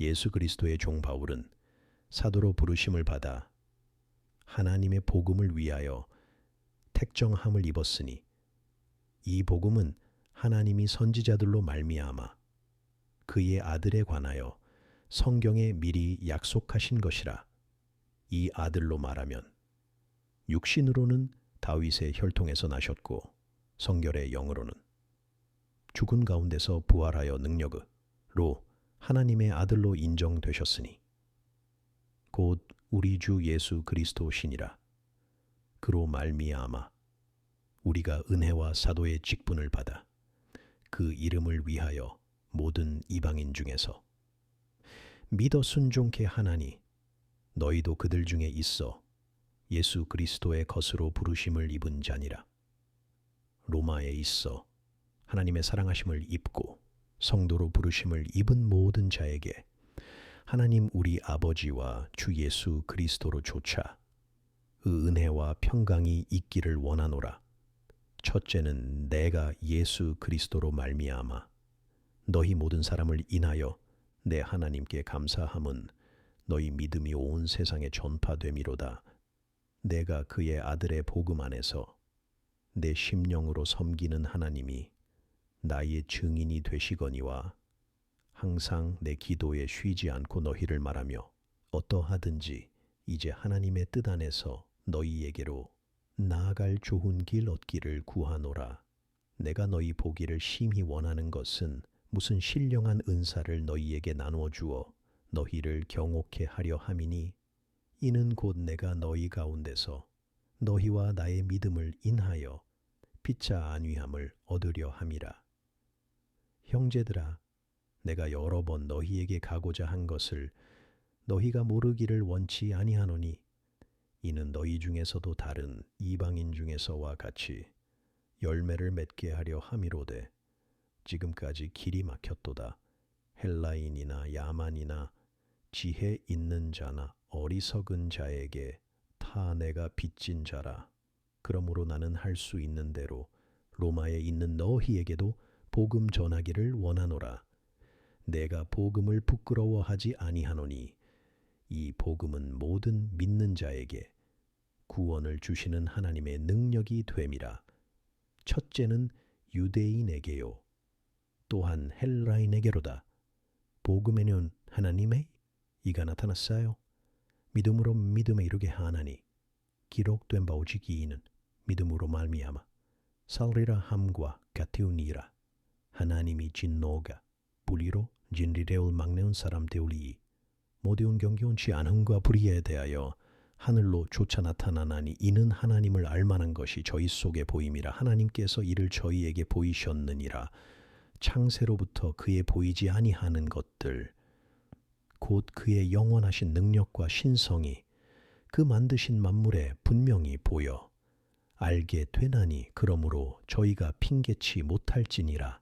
예수 그리스도의 종 바울은 사도로 부르심을 받아 하나님의 복음을 위하여 택정함을 입었으니 이 복음은 하나님이 선지자들로 말미암아 그의 아들에 관하여 성경에 미리 약속하신 것이라. 이 아들로 말하면 육신으로는 다윗의 혈통에서 나셨고 성결의 영으로는 죽은 가운데서 부활하여 능력으로 하나님의 아들로 인정되셨으니 곧 우리 주 예수 그리스도시니라. 그로 말미암아 우리가 은혜와 사도의 직분을 받아 그 이름을 위하여 모든 이방인 중에서 믿어 순종케 하나니 너희도 그들 중에 있어 예수 그리스도의 것으로 부르심을 입은 자니라. 로마에 있어 하나님의 사랑하심을 입고 성도로 부르심을 입은 모든 자에게 하나님 우리 아버지와 주 예수 그리스도로 조차 그 은혜와 평강이 있기를 원하노라. 첫째는 내가 예수 그리스도로 말미암아 너희 모든 사람을 인하여 내 하나님께 감사함은 너희 믿음이 온 세상에 전파됨이로다. 내가 그의 아들의 복음 안에서 내 심령으로 섬기는 하나님이 나의 증인이 되시거니와 항상 내 기도에 쉬지 않고 너희를 말하며 어떠하든지 이제 하나님의 뜻 안에서 너희에게로 나아갈 좋은 길 얻기를 구하노라. 내가 너희 보기를 심히 원하는 것은 무슨 신령한 은사를 너희에게 나누어 주어 너희를 경옥케 하려 함이니 이는 곧 내가 너희 가운데서 너희와 나의 믿음을 인하여 피차 안위함을 얻으려 함이라. 형제들아, 내가 여러 번 너희에게 가고자 한 것을 너희가 모르기를 원치 아니하노니 이는 너희 중에서도 다른 이방인 중에서와 같이 열매를 맺게 하려 함이로되 지금까지 길이 막혔도다. 헬라인이나 야만이나 지혜 있는 자나 어리석은 자에게 다 내가 빚진 자라. 그러므로 나는 할 수 있는 대로 로마에 있는 너희에게도 복음 전하기를 원하노라. 내가 복음을 부끄러워하지 아니하노니 이 복음은 모든 믿는 자에게 구원을 주시는 하나님의 능력이 됨이라. 첫째는 유대인에게요 또한 헬라인에게로다. 복음에는 하나님의 이가 나타났어요. 믿음으로 믿음에 이르게 하나니 기록된 바 오직 이는 믿음으로 말미암아 살리라 함과 같으니라. 하나님이 진노가 불의로 진리를 막내운 사람 되오리이 모든 경계원치 않음과 불의에 대하여 하늘로 쫓아 나타나나니 이는 하나님을 알만한 것이 저희 속에 보임이라. 하나님께서 이를 저희에게 보이셨느니라. 창세로부터 그의 보이지 아니하는 것들 곧 그의 영원하신 능력과 신성이 그 만드신 만물에 분명히 보여 알게 되나니 그러므로 저희가 핑계치 못할지니라.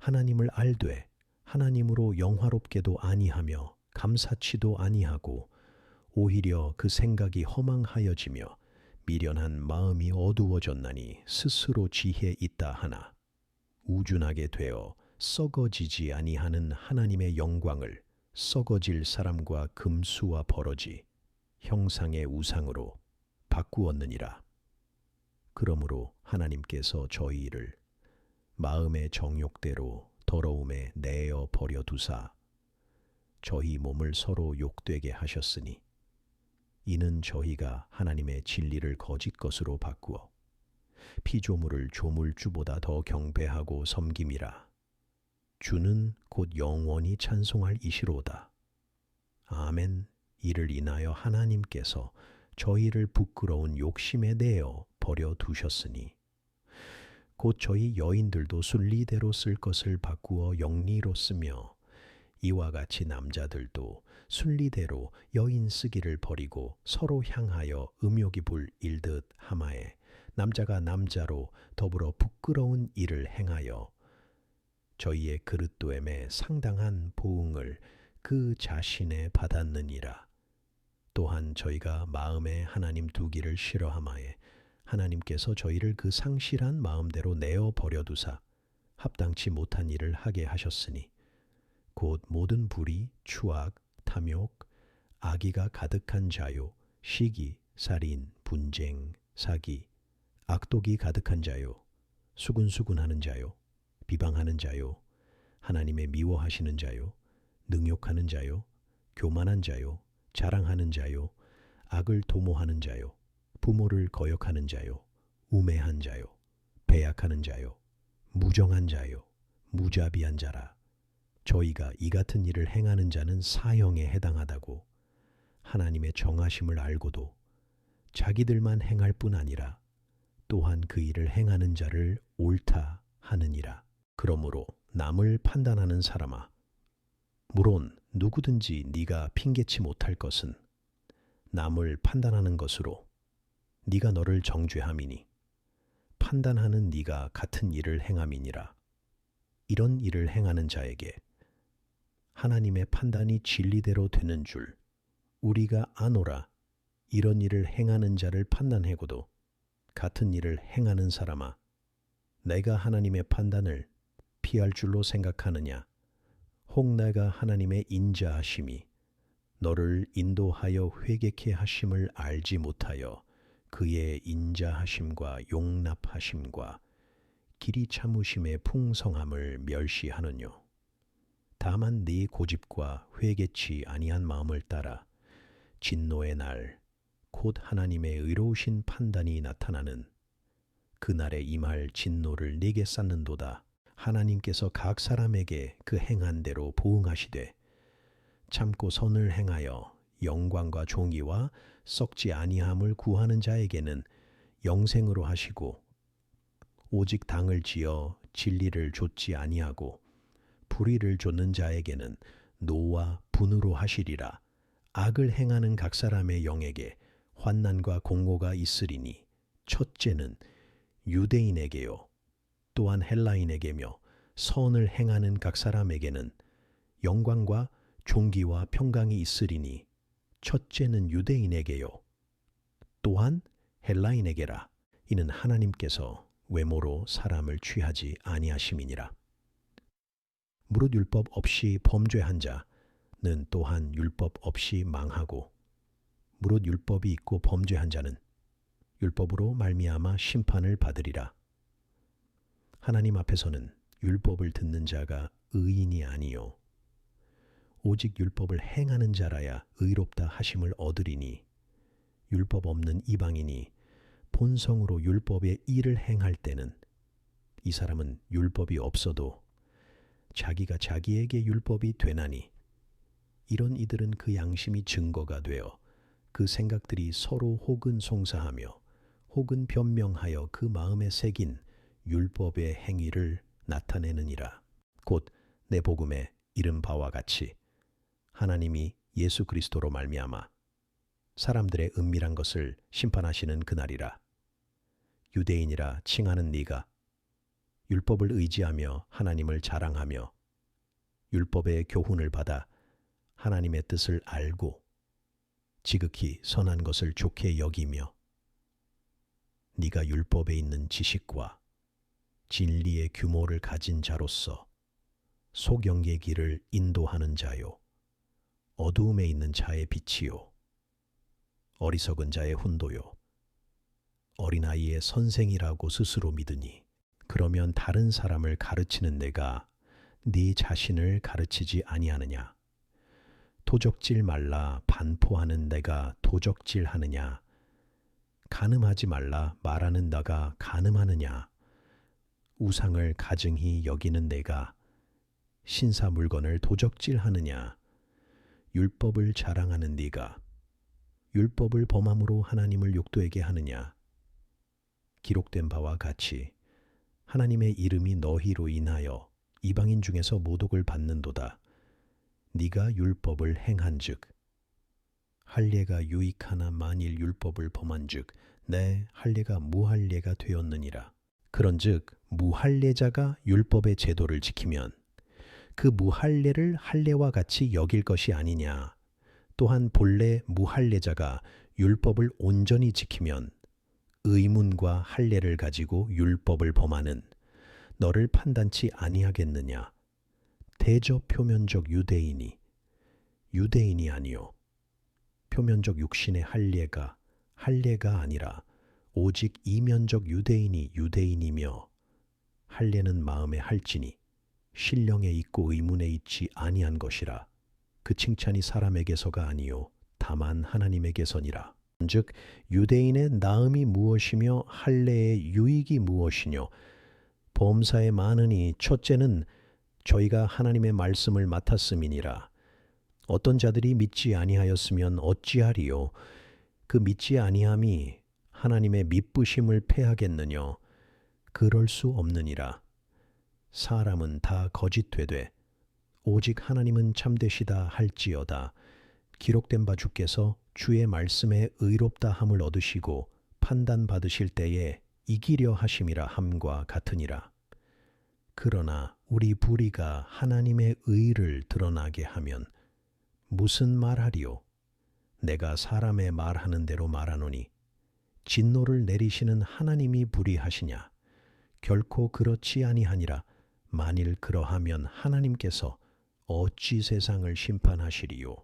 하나님을 알되 하나님으로 영화롭게도 아니하며 감사치도 아니하고 오히려 그 생각이 허망하여지며 미련한 마음이 어두워졌나니 스스로 지혜 있다 하나 우준하게 되어 썩어지지 아니하는 하나님의 영광을 썩어질 사람과 금수와 버러지 형상의 우상으로 바꾸었느니라. 그러므로 하나님께서 저희를 마음의 정욕대로 더러움에 내어 버려 두사 저희 몸을 서로 욕되게 하셨으니 이는 저희가 하나님의 진리를 거짓 것으로 바꾸어 피조물을 조물주보다 더 경배하고 섬김이라. 주는 곧 영원히 찬송할 이시로다. 아멘. 이를 인하여 하나님께서 저희를 부끄러운 욕심에 내어 버려 두셨으니 곧 저희 여인들도 순리대로 쓸 것을 바꾸어 영리로 쓰며 이와 같이 남자들도 순리대로 여인 쓰기를 버리고 서로 향하여 음욕이 불 일듯 하마에 남자가 남자로 더불어 부끄러운 일을 행하여 저희의 그릇됨에 상당한 보응을 그 자신에 받았느니라. 또한 저희가 마음에 하나님 두기를 싫어하마에 하나님께서 저희를 그 상실한 마음대로 내어 버려두사 합당치 못한 일을 하게 하셨으니 곧 모든 불의, 추악, 탐욕, 악의가 가득한 자요, 시기, 살인, 분쟁, 사기, 악독이 가득한 자요, 수군수군하는 자요, 비방하는 자요, 하나님의 미워하시는 자요, 능욕하는 자요, 교만한 자요, 자랑하는 자요, 악을 도모하는 자요, 부모를 거역하는 자요, 우매한 자요, 배약하는 자요, 무정한 자요, 무자비한 자라. 저희가 이 같은 일을 행하는 자는 사형에 해당하다고 하나님의 정하심을 알고도 자기들만 행할 뿐 아니라 또한 그 일을 행하는 자를 옳다 하느니라. 그러므로 남을 판단하는 사람아, 물론 누구든지 네가 핑계치 못할 것은 남을 판단하는 것으로 네가 너를 정죄함이니 판단하는 네가 같은 일을 행함이니라. 이런 일을 행하는 자에게 하나님의 판단이 진리대로 되는 줄 우리가 아노라. 이런 일을 행하는 자를 판단하고도 같은 일을 행하는 사람아, 내가 하나님의 판단을 피할 줄로 생각하느냐? 혹 내가 하나님의 인자하심이 너를 인도하여 회개케 하심을 알지 못하여 그의 인자하심과 용납하심과 길이 참으심의 풍성함을 멸시하느뇨. 다만 네 고집과 회개치 아니한 마음을 따라 진노의 날, 곧 하나님의 의로우신 판단이 나타나는 그날에 임할 진노를 네게 쌓는도다. 하나님께서 각 사람에게 그 행한 대로 보응하시되 참고 선을 행하여 영광과 존귀와 썩지 아니함을 구하는 자에게는 영생으로 하시고, 오직 당을 지어 진리를 좇지 아니하고 불의를 좇는 자에게는 노와 분으로 하시리라. 악을 행하는 각 사람의 영에게 환난과 공고가 있으리니 첫째는 유대인에게요, 또한 헬라인에게며 선을 행하는 각 사람에게는 영광과 존귀와 평강이 있으리니 첫째는 유대인에게요, 또한 헬라인에게라. 이는 하나님께서 외모로 사람을 취하지 아니하심이니라. 무릇 율법 없이 범죄한 자는 또한 율법 없이 망하고, 무릇 율법이 있고 범죄한 자는 율법으로 말미암아 심판을 받으리라. 하나님 앞에서는 율법을 듣는 자가 의인이 아니요 오직 율법을 행하는 자라야 의롭다 하심을 얻으리니, 율법 없는 이방인이 본성으로 율법의 일을 행할 때는 이 사람은 율법이 없어도 자기가 자기에게 율법이 되나니, 이런 이들은 그 양심이 증거가 되어 그 생각들이 서로 혹은 송사하며 혹은 변명하여 그 마음에 새긴 율법의 행위를 나타내느니라. 곧 내 복음에 이른 바와 같이 하나님이 예수 그리스도로 말미암아 사람들의 은밀한 것을 심판하시는 그날이라. 유대인이라 칭하는 네가 율법을 의지하며 하나님을 자랑하며 율법의 교훈을 받아 하나님의 뜻을 알고 지극히 선한 것을 좋게 여기며 네가 율법에 있는 지식과 진리의 규모를 가진 자로서 속영의 길을 인도하는 자요, 어두움에 있는 자의 빛이요, 어리석은 자의 훈도요, 어린아이의 선생이라고 스스로 믿으니, 그러면 다른 사람을 가르치는 내가 네 자신을 가르치지 아니하느냐? 도적질 말라 반포하는 내가 도적질하느냐? 간음하지 말라 말하는 나가 간음하느냐? 우상을 가증히 여기는 내가 신사 물건을 도적질하느냐? 율법을 자랑하는 네가 율법을 범함으로 하나님을 욕되게 하느냐? 기록된 바와 같이 하나님의 이름이 너희로 인하여 이방인 중에서 모독을 받는도다. 네가 율법을 행한즉 할례가 유익하나 만일 율법을 범한즉 내 할례가 무할례가 되었느니라. 그런즉 무할례자가 율법의 제도를 지키면 그 무할례를 할례와 같이 여길 것이 아니냐. 또한 본래 무할례자가 율법을 온전히 지키면 의문과 할례를 가지고 율법을 범하는 너를 판단치 아니하겠느냐. 대저 표면적 유대인이 아니요 표면적 육신의 할례가 아니라 오직 이면적 유대인이 유대인이며 할례는 마음에 할지니 신령에 있고 의문에 있지 아니한 것이라. 그 칭찬이 사람에게서가 아니요 다만 하나님에게서니라. 즉 유대인의 나음이 무엇이며 할례의 유익이 무엇이뇨. 범사에 많으니 첫째는 저희가 하나님의 말씀을 맡았음이니라. 어떤 자들이 믿지 아니하였으면 어찌하리요. 그 믿지 아니함이 하나님의 미쁘심을 패하겠느뇨. 그럴 수 없느니라. 사람은 다 거짓되되 오직 하나님은 참되시다 할지어다. 기록된 바 주께서 주의 말씀에 의롭다 함을 얻으시고 판단받으실 때에 이기려 하심이라 함과 같으니라. 그러나 우리 불의가 하나님의 의를 드러나게 하면 무슨 말하리요? 내가 사람의 말하는 대로 말하노니 진노를 내리시는 하나님이 불의하시냐? 결코 그렇지 아니하니라. 만일 그러하면 하나님께서 어찌 세상을 심판하시리요?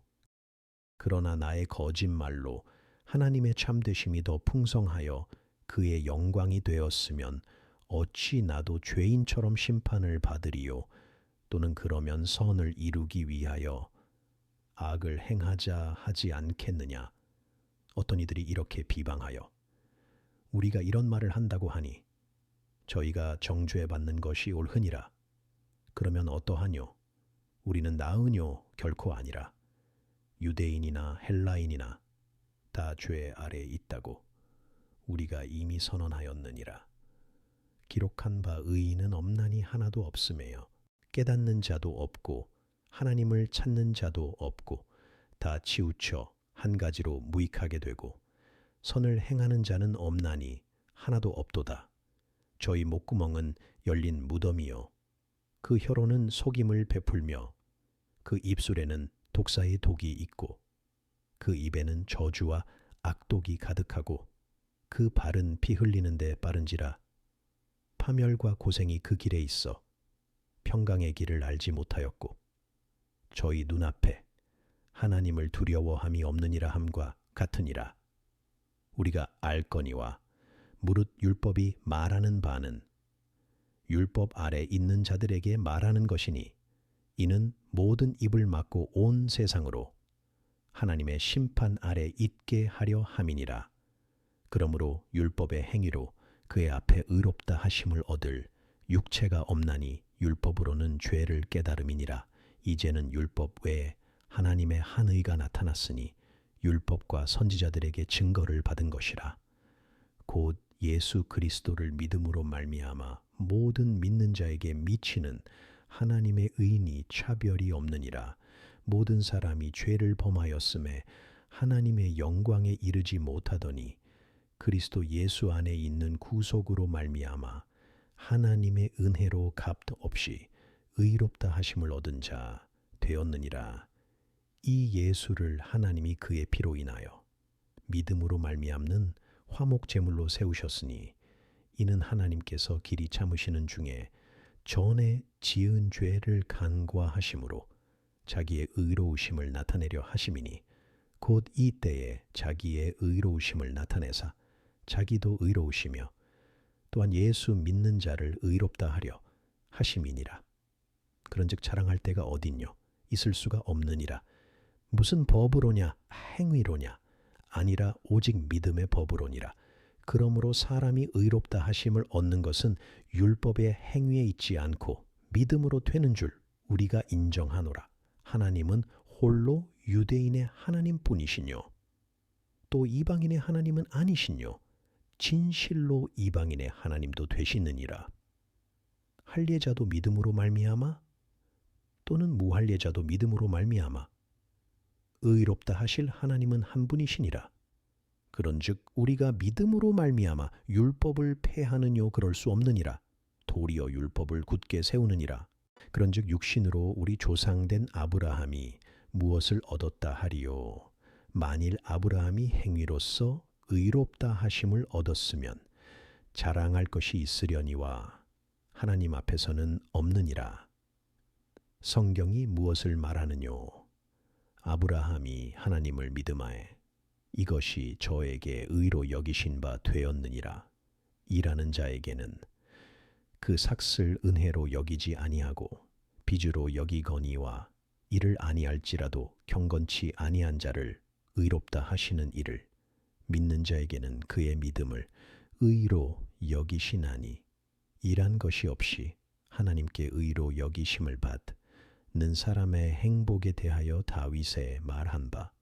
그러나 나의 거짓말로 하나님의 참되심이 더 풍성하여 그의 영광이 되었으면 어찌 나도 죄인처럼 심판을 받으리요? 또는 그러면 선을 이루기 위하여 악을 행하자 하지 않겠느냐? 어떤 이들이 이렇게 비방하여 우리가 이런 말을 한다고 하니 저희가 정죄 받는 것이 옳으니라. 그러면 어떠하뇨? 우리는 나으뇨? 결코 아니라. 유대인이나 헬라인이나 다 죄 아래에 있다고 우리가 이미 선언하였느니라. 기록한 바 의인은 없나니 하나도 없음에요. 깨닫는 자도 없고 하나님을 찾는 자도 없고 다 치우쳐 한 가지로 무익하게 되고 선을 행하는 자는 없나니 하나도 없도다. 저희 목구멍은 열린 무덤이요 그 혀로는 속임을 베풀며 그 입술에는 독사의 독이 있고 그 입에는 저주와 악독이 가득하고 그 발은 피 흘리는 데 빠른지라. 파멸과 고생이 그 길에 있어 평강의 길을 알지 못하였고 저희 눈앞에 하나님을 두려워함이 없느니라 함과 같으니라. 우리가 알거니와 무릇 율법이 말하는 바는 율법 아래 있는 자들에게 말하는 것이니 이는 모든 입을 막고 온 세상으로 하나님의 심판 아래 있게 하려 함이니라. 그러므로 율법의 행위로 그의 앞에 의롭다 하심을 얻을 육체가 없나니 율법으로는 죄를 깨달음이니라. 이제는 율법 외에 하나님의 한 의가 나타났으니 율법과 선지자들에게 증거를 받은 것이라. 곧 예수 그리스도를 믿음으로 말미암아 모든 믿는 자에게 미치는 하나님의 의인이 차별이 없느니라. 모든 사람이 죄를 범하였음에 하나님의 영광에 이르지 못하더니 그리스도 예수 안에 있는 구속으로 말미암아 하나님의 은혜로 값 없이 의롭다 하심을 얻은 자 되었느니라. 이 예수를 하나님이 그의 피로 인하여 믿음으로 말미암는 화목 제물로 세우셨으니 이는 하나님께서 길이 참으시는 중에 전에 지은 죄를 간과하심으로 자기의 의로우심을 나타내려 하심이니 곧 이때에 자기의 의로우심을 나타내사 자기도 의로우시며 또한 예수 믿는 자를 의롭다 하려 하심이니라. 그런즉 자랑할 데가 어딨뇨? 있을 수가 없느니라. 무슨 법으로냐? 행위로냐? 아니라 오직 믿음의 법으로니라. 그러므로 사람이 의롭다 하심을 얻는 것은 율법의 행위에 있지 않고 믿음으로 되는 줄 우리가 인정하노라. 하나님은 홀로 유대인의 하나님뿐이시뇨. 또 이방인의 하나님은 아니시뇨. 진실로 이방인의 하나님도 되시느니라. 할례자도 믿음으로 말미암아 또는 무할례자도 믿음으로 말미암아 의롭다 하실 하나님은 한 분이시니라. 그런즉 우리가 믿음으로 말미암아 율법을 폐하느뇨? 그럴 수 없느니라. 도리어 율법을 굳게 세우느니라. 그런즉 육신으로 우리 조상된 아브라함이 무엇을 얻었다 하리요? 만일 아브라함이 행위로서 의롭다 하심을 얻었으면 자랑할 것이 있으려니와 하나님 앞에서는 없느니라. 성경이 무엇을 말하느뇨? 아브라함이 하나님을 믿음하에 이것이 저에게 의로 여기신 바 되었느니라. 일하는 자에게는 그 삭슬 은혜로 여기지 아니하고 빚으로 여기거니와 이를 아니할지라도 경건치 아니한 자를 의롭다 하시는 이를 믿는 자에게는 그의 믿음을 의로 여기시나니 일한 것이 없이 하나님께 의로 여기심을 받는 사람의 행복에 대하여 다윗에 말한 바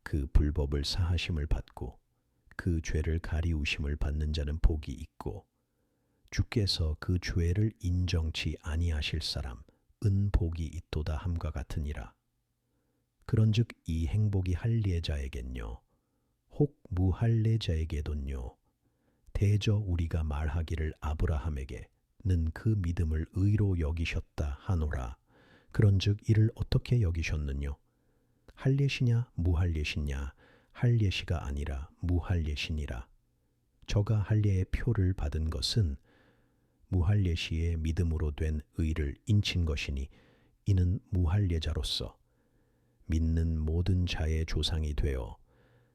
그 불법을 사하심을 받고 그 죄를 가리우심을 받는 자는 복이 있고 주께서 그 죄를 인정치 아니하실 사람 은복이 있도다 함과 같으니라. 그런즉 이 행복이 할례자에겐요 혹 무할례자에게도요 대저 우리가 말하기를 아브라함에게 는 그 믿음을 의로 여기셨다 하노라. 그런즉 이를 어떻게 여기셨느뇨? 할례시냐 무할례시냐? 할례시가 아니라 무할례시니라. 저가 할례의 표를 받은 것은 무할례시의 믿음으로 된 의를 인친 것이니 이는 무할례자로서 믿는 모든 자의 조상이 되어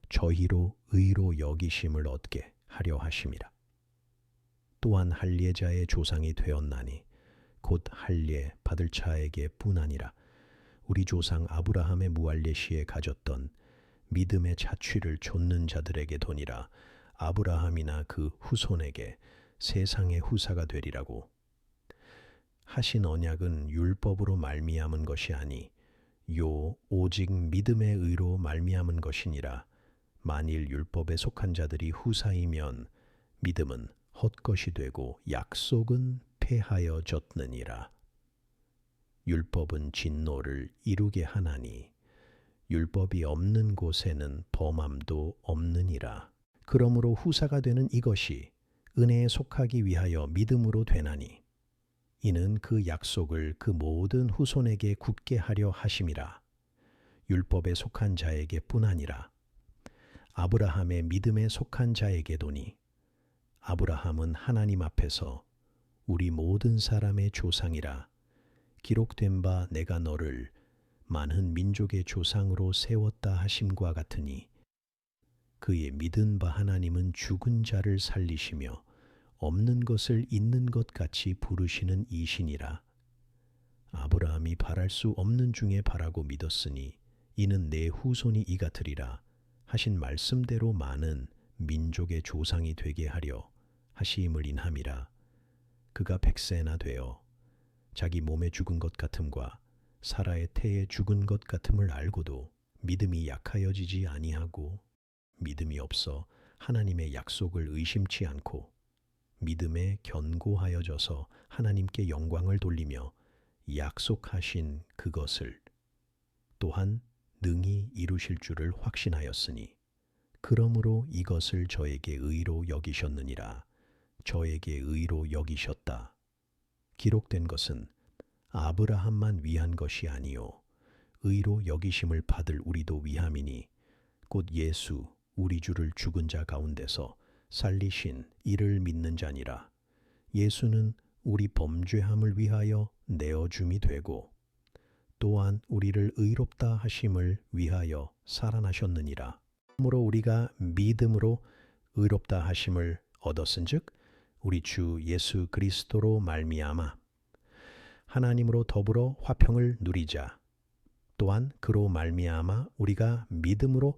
저희로 의로 여기심을 얻게 하려 하심이라. 또한 할례자의 조상이 되었나니 곧 할례 받을 자에게 뿐 아니라 우리 조상 아브라함의 무할례시에 가졌던 믿음의 자취를 좇는 자들에게 도니라. 아브라함이나 그 후손에게 세상의 후사가 되리라고 하신 언약은 율법으로 말미암은 것이 아니 요 오직 믿음의 의로 말미암은 것이니라. 만일 율법에 속한 자들이 후사이면 믿음은 헛것이 되고 약속은 폐하여졌느니라. 율법은 진노를 이루게 하나니 율법이 없는 곳에는 범함도 없느니라. 그러므로 후사가 되는 이것이 은혜에 속하기 위하여 믿음으로 되나니 이는 그 약속을 그 모든 후손에게 굳게 하려 하심이라. 율법에 속한 자에게 뿐 아니라 아브라함의 믿음에 속한 자에게도니 아브라함은 하나님 앞에서 우리 모든 사람의 조상이라 기록된 바 내가 너를 많은 민족의 조상으로 세웠다 하심과 같으니 그의 믿은 바 하나님은 죽은 자를 살리시며 없는 것을 있는 것 같이 부르시는 이시니라. 아브라함이 바랄 수 없는 중에 바라고 믿었으니 이는 내 후손이 이같으리라 하신 말씀대로 많은 민족의 조상이 되게 하려 하심을 인함이라. 그가 100세나 되어 자기 몸에 죽은 것 같음과 사라의 태에 죽은 것 같음을 알고도 믿음이 약하여지지 아니하고 믿음이 없어 하나님의 약속을 의심치 않고 믿음에 견고하여져서 하나님께 영광을 돌리며 약속하신 그것을 또한 능히 이루실 줄을 확신하였으니 그러므로 이것을 저에게 의로 여기셨느니라. 저에게 의로 여기셨다. 기록된 것은 아브라함만 위한 것이 아니요 의로 여기심을 받을 우리도 위함이니 곧 예수 우리 주를 죽은 자 가운데서 살리신 이를 믿는 자니라. 예수는 우리 범죄함을 위하여 내어줌이 되고 또한 우리를 의롭다 하심을 위하여 살아나셨느니라. 그러므로 우리가 믿음으로 의롭다 하심을 얻었은즉 우리 주 예수 그리스도로 말미암아 하나님으로 더불어 화평을 누리자. 또한 그로 말미암아 우리가 믿음으로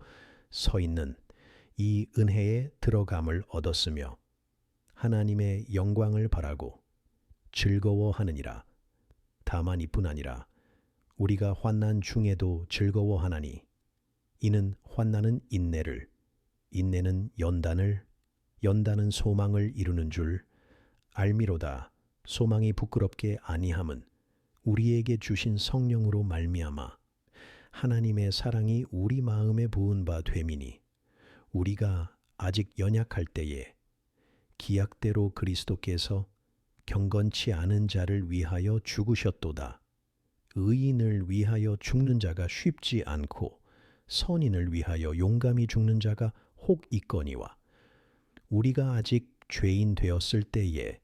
서 있는 이 은혜에 들어감을 얻었으며 하나님의 영광을 바라고 즐거워하느니라. 다만 이뿐 아니라 우리가 환난 중에도 즐거워하나니 이는 환난은 인내를, 인내는 연단을, 연단은 소망을 이루는 줄 알미로다. 소망이 부끄럽게 아니함은 우리에게 주신 성령으로 말미암아 하나님의 사랑이 우리 마음에 부은 바 됨이니 우리가 아직 연약할 때에 기약대로 그리스도께서 경건치 않은 자를 위하여 죽으셨도다. 의인을 위하여 죽는 자가 쉽지 않고 선인을 위하여 용감히 죽는 자가 혹 있거니와 우리가 아직 죄인 되었을 때에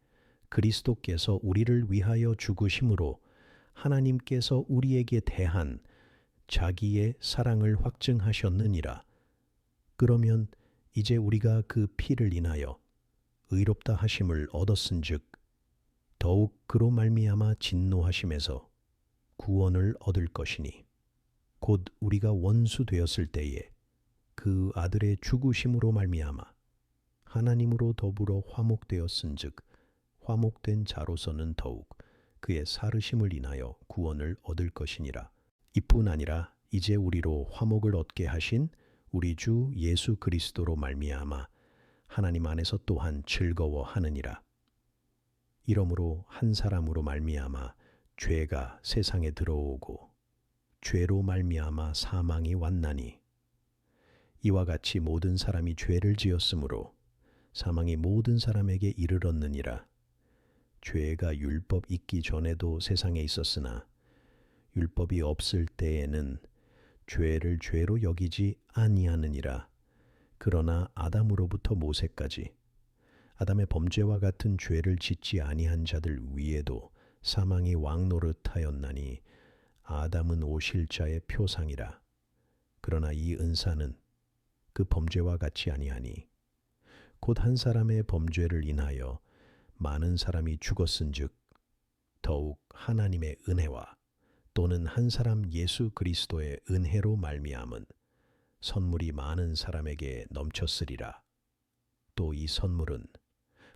그리스도께서 우리를 위하여 죽으심으로 하나님께서 우리에게 대한 자기의 사랑을 확증하셨느니라. 그러면 이제 우리가 그 피를 인하여 의롭다 하심을 얻었은즉 더욱 그로 말미암아 진노하심에서 구원을 얻을 것이니 곧 우리가 원수 되었을 때에 그 아들의 죽으심으로 말미암아 하나님으로 더불어 화목되었은즉 화목된 자로서는 더욱 그의 살으심을 인하여 구원을 얻을 것이니라. 이뿐 아니라 이제 우리로 화목을 얻게 하신 우리 주 예수 그리스도로 말미암아 하나님 안에서 또한 즐거워하느니라. 이러므로 한 사람으로 말미암아 죄가 세상에 들어오고 죄로 말미암아 사망이 왔나니 이와 같이 모든 사람이 죄를 지었으므로 사망이 모든 사람에게 이르렀느니라. 죄가 율법 있기 전에도 세상에 있었으나 율법이 없을 때에는 죄를 죄로 여기지 아니하느니라. 그러나 아담으로부터 모세까지 아담의 범죄와 같은 죄를 짓지 아니한 자들 위에도 사망이 왕노릇하였나니 아담은 오실 자의 표상이라. 그러나 이 은사는 그 범죄와 같지 아니하니 곧 한 사람의 범죄를 인하여 많은 사람이 죽었은즉 더욱 하나님의 은혜와 또는 한 사람 예수 그리스도의 은혜로 말미암은 선물이 많은 사람에게 넘쳤으리라. 또 이 선물은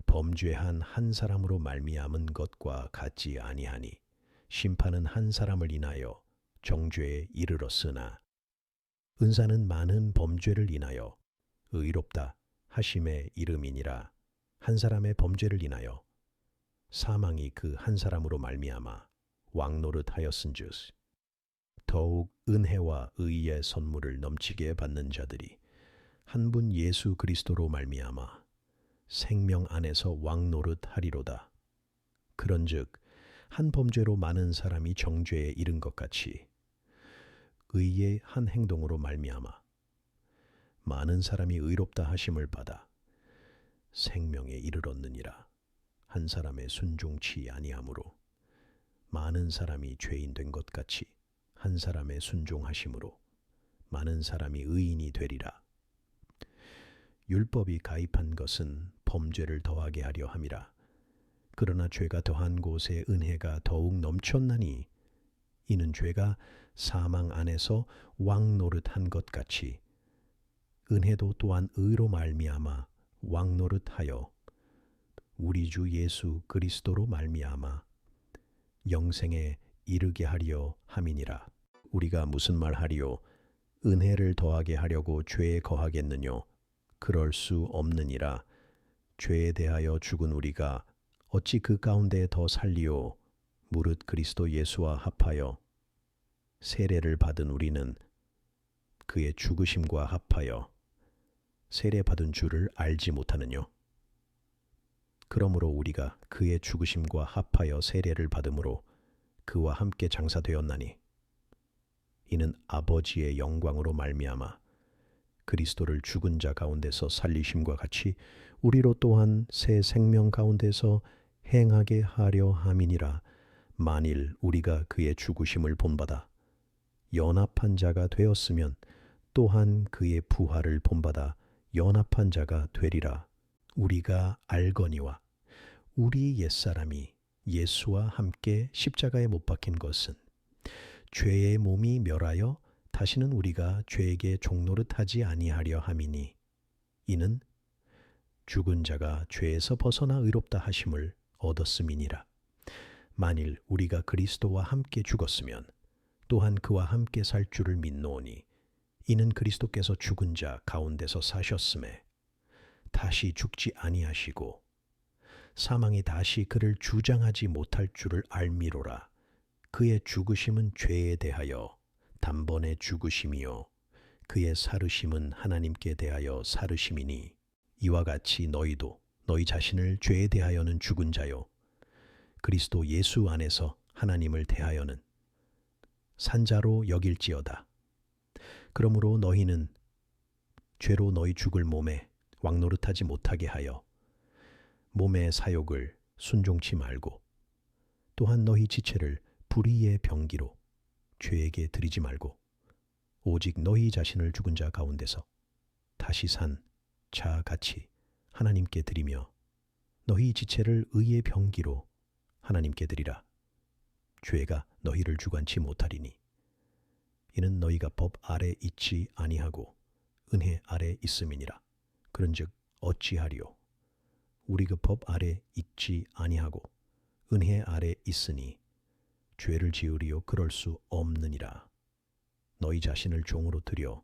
범죄한 한 사람으로 말미암은 것과 같지 아니하니 심판은 한 사람을 인하여 정죄에 이르렀으나 은사는 많은 범죄를 인하여 의롭다 하심에 이름이니라. 한 사람의 범죄를 인하여 사망이 그 한 사람으로 말미암아 왕노릇하였은즉 더욱 은혜와 의의 선물을 넘치게 받는 자들이 한 분 예수 그리스도로 말미암아 생명 안에서 왕노릇하리로다. 그런즉 한 범죄로 많은 사람이 정죄에 이른 것 같이 의의 한 행동으로 말미암아 많은 사람이 의롭다 하심을 받아 생명에 이르렀느니라. 한 사람의 순종치 아니하므로 많은 사람이 죄인 된 것 같이 한 사람의 순종하심으로 많은 사람이 의인이 되리라. 율법이 가입한 것은 범죄를 더하게 하려 함이라. 그러나 죄가 더한 곳에 은혜가 더욱 넘쳤나니 이는 죄가 사망 안에서 왕노릇한 것 같이 은혜도 또한 의로 말미암아 왕노릇하여 우리 주 예수 그리스도로 말미암아 영생에 이르게 하려 함이니라. 우리가 무슨 말 하리요? 은혜를 더하게 하려고 죄에 거하겠느뇨? 그럴 수 없느니라. 죄에 대하여 죽은 우리가 어찌 그 가운데 더 살리요? 무릇 그리스도 예수와 합하여 세례를 받은 우리는 그의 죽으심과 합하여 세례 받은 줄을 알지 못하느뇨? 그러므로 우리가 그의 죽으심과 합하여 세례를 받음으로 그와 함께 장사되었나니 이는 아버지의 영광으로 말미암아 그리스도를 죽은 자 가운데서 살리심과 같이 우리로 또한 새 생명 가운데서 행하게 하려 함이니라. 만일 우리가 그의 죽으심을 본받아 연합한 자가 되었으면 또한 그의 부활을 본받아 연합한 자가 되리라. 우리가 알거니와 우리 옛사람이 예수와 함께 십자가에 못 박힌 것은 죄의 몸이 멸하여 다시는 우리가 죄에게 종노릇하지 아니하려 함이니 이는 죽은 자가 죄에서 벗어나 의롭다 하심을 얻었음이니라. 만일 우리가 그리스도와 함께 죽었으면 또한 그와 함께 살 줄을 믿노니 이는 그리스도께서 죽은 자 가운데서 사셨음에 다시 죽지 아니하시고 사망이 다시 그를 주장하지 못할 줄을 알미로라. 그의 죽으심은 죄에 대하여 단번에 죽으심이요 그의 살으심은 하나님께 대하여 살으심이니 이와 같이 너희도 너희 자신을 죄에 대하여는 죽은 자요 그리스도 예수 안에서 하나님을 대하여는 산자로 여길지어다. 그러므로 너희는 죄로 너희 죽을 몸에 왕노릇하지 못하게 하여 몸의 사욕을 순종치 말고 또한 너희 지체를 불의의 병기로 죄에게 드리지 말고 오직 너희 자신을 죽은 자 가운데서 다시 산 자 같이 하나님께 드리며 너희 지체를 의의 병기로 하나님께 드리라. 죄가 너희를 주관치 못하리니 이는 너희가 법 아래 있지 아니하고 은혜 아래 있음이니라. 그런즉 어찌하리요? 우리 그 법 아래 있지 아니하고 은혜 아래 있으니 죄를 지으리요 그럴 수 없느니라. 너희 자신을 종으로 드려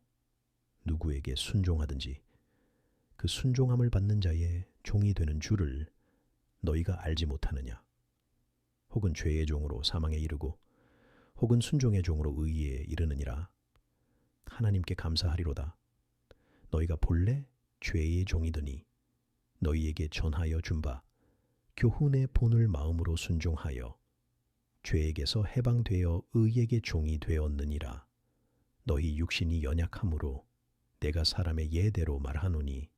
누구에게 순종하든지 그 순종함을 받는 자의 종이 되는 줄을 너희가 알지 못하느냐? 혹은 죄의 종으로 사망에 이르고 혹은 순종의 종으로 의에 이르느니라. 하나님께 감사하리로다. 너희가 본래 죄의 종이더니 너희에게 전하여 준 바 교훈의 본을 마음으로 순종하여 죄에게서 해방되어 의에게 종이 되었느니라. 너희 육신이 연약함으로 내가 사람의 예대로 말하노니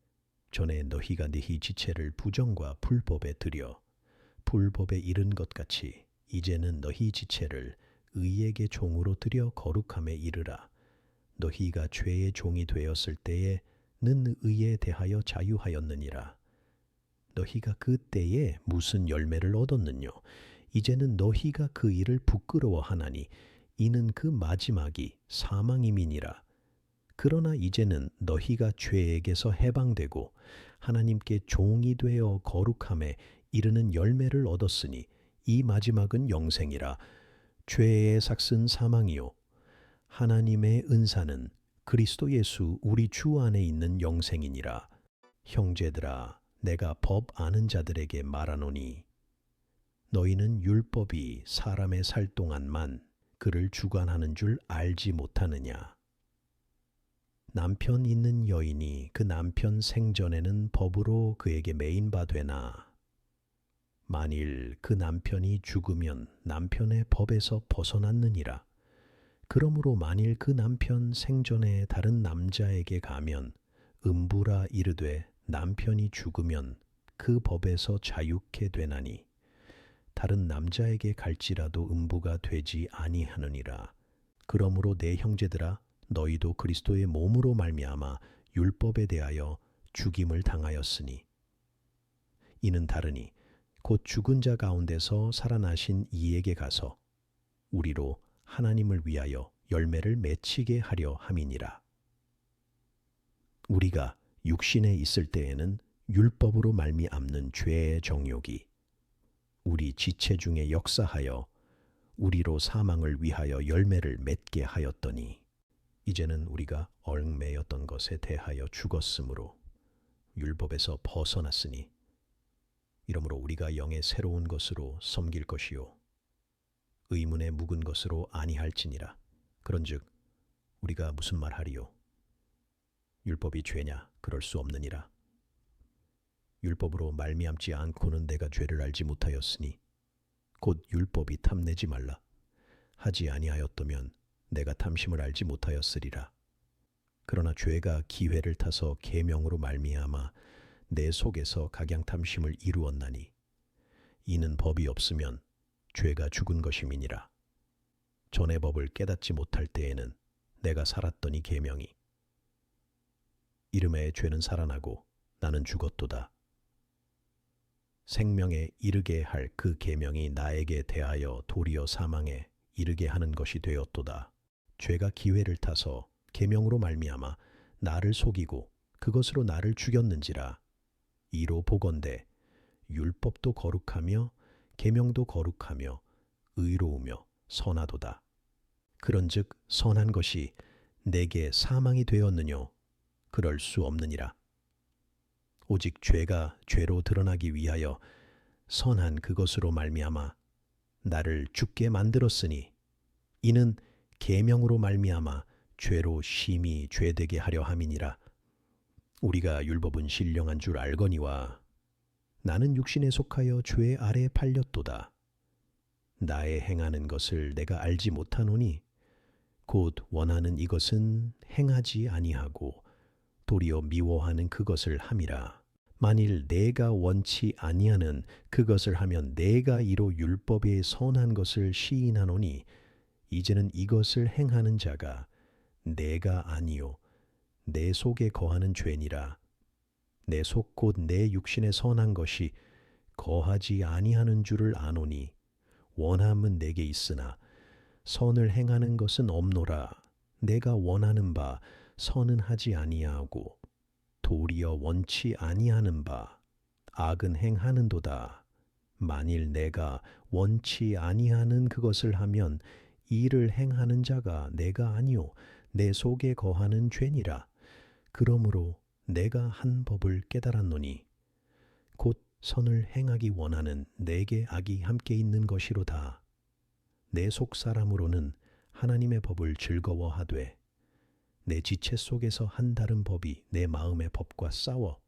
전에 너희가 너희 지체를 부정과 불법에 들여 불법에 이른 것 같이 이제는 너희 지체를 의에게 종으로 들여 거룩함에 이르라. 너희가 죄의 종이 되었을 때에 는 의에 대하여 자유하였느니라. 너희가 그 때에 무슨 열매를 얻었느뇨? 이제는 너희가 그 일을 부끄러워하나니 이는 그 마지막이 사망임이니라. 그러나 이제는 너희가 죄에게서 해방되고 하나님께 종이 되어 거룩함에 이르는 열매를 얻었으니 이 마지막은 영생이라. 죄의 삭은 사망이요 하나님의 은사는 그리스도 예수 우리 주 안에 있는 영생이니라. 형제들아, 내가 법 아는 자들에게 말하노니 너희는 율법이 사람의 살 동안만 그를 주관하는 줄 알지 못하느냐? 남편 있는 여인이 그 남편 생전에는 법으로 그에게 매인 바 되나 만일 그 남편이 죽으면 남편의 법에서 벗어났느니라. 그러므로 만일 그 남편 생전에 다른 남자에게 가면 음부라 이르되 남편이 죽으면 그 법에서 자유케 되나니 다른 남자에게 갈지라도 음부가 되지 아니하느니라. 그러므로 내 형제들아, 너희도 그리스도의 몸으로 말미암아 율법에 대하여 죽임을 당하였으니 이는 다르니 곧 죽은 자 가운데서 살아나신 이에게 가서 우리로 하나님을 위하여 열매를 맺히게 하려 함이니라. 우리가 육신에 있을 때에는 율법으로 말미암는 죄의 정욕이 우리 지체 중에 역사하여 우리로 사망을 위하여 열매를 맺게 하였더니 이제는 우리가 얽매였던 것에 대하여 죽었으므로 율법에서 벗어났으니 이러므로 우리가 영의 새로운 것으로 섬길 것이요 의문에 묵은 것으로 아니할지니라. 그런즉 우리가 무슨 말하리요? 율법이 죄냐? 그럴 수 없느니라. 율법으로 말미암지 않고는 내가 죄를 알지 못하였으니 곧 율법이 탐내지 말라 하지 아니하였다면 내가 탐심을 알지 못하였으리라. 그러나 죄가 기회를 타서 계명으로 말미암아 내 속에서 각양탐심을 이루었나니 이는 법이 없으면 죄가 죽은 것임이니라. 전의 법을 깨닫지 못할 때에는 내가 살았더니 계명이 이름에 죄는 살아나고 나는 죽었도다. 생명에 이르게 할 그 계명이 나에게 대하여 도리어 사망에 이르게 하는 것이 되었도다. 죄가 기회를 타서 계명으로 말미암아 나를 속이고 그것으로 나를 죽였는지라. 이로 보건대 율법도 거룩하며 계명도 거룩하며 의로우며 선하도다. 그런즉 선한 것이 내게 사망이 되었느뇨? 그럴 수 없느니라. 오직 죄가 죄로 드러나기 위하여 선한 그것으로 말미암아 나를 죽게 만들었으니 이는 계명으로 말미암아 죄로 심히 죄되게 하려 함이니라. 우리가 율법은 신령한 줄 알거니와 나는 육신에 속하여 죄 아래 팔렸도다. 나의 행하는 것을 내가 알지 못하노니 곧 원하는 이것은 행하지 아니하고 도리어 미워하는 그것을 함이라. 만일 내가 원치 아니하는 그것을 하면 내가 이로 율법에 선한 것을 시인하노니 이제는 이것을 행하는 자가 내가 아니요 내 속에 거하는 죄니라. 내 속 곧 내 육신에 선한 것이 거하지 아니하는 줄을 아노니 원함은 내게 있으나 선을 행하는 것은 없노라. 내가 원하는 바 선은 하지 아니하고 도리어 원치 아니하는 바 악은 행하는도다. 만일 내가 원치 아니하는 그것을 하면 이를 행하는 자가 내가 아니요 내 속에 거하는 죄니라. 그러므로 내가 한 법을 깨달았노니 곧 선을 행하기 원하는 내게 악이 함께 있는 것이로다. 내 속 사람으로는 하나님의 법을 즐거워하되 내 지체 속에서 한 다른 법이 내 마음의 법과 싸워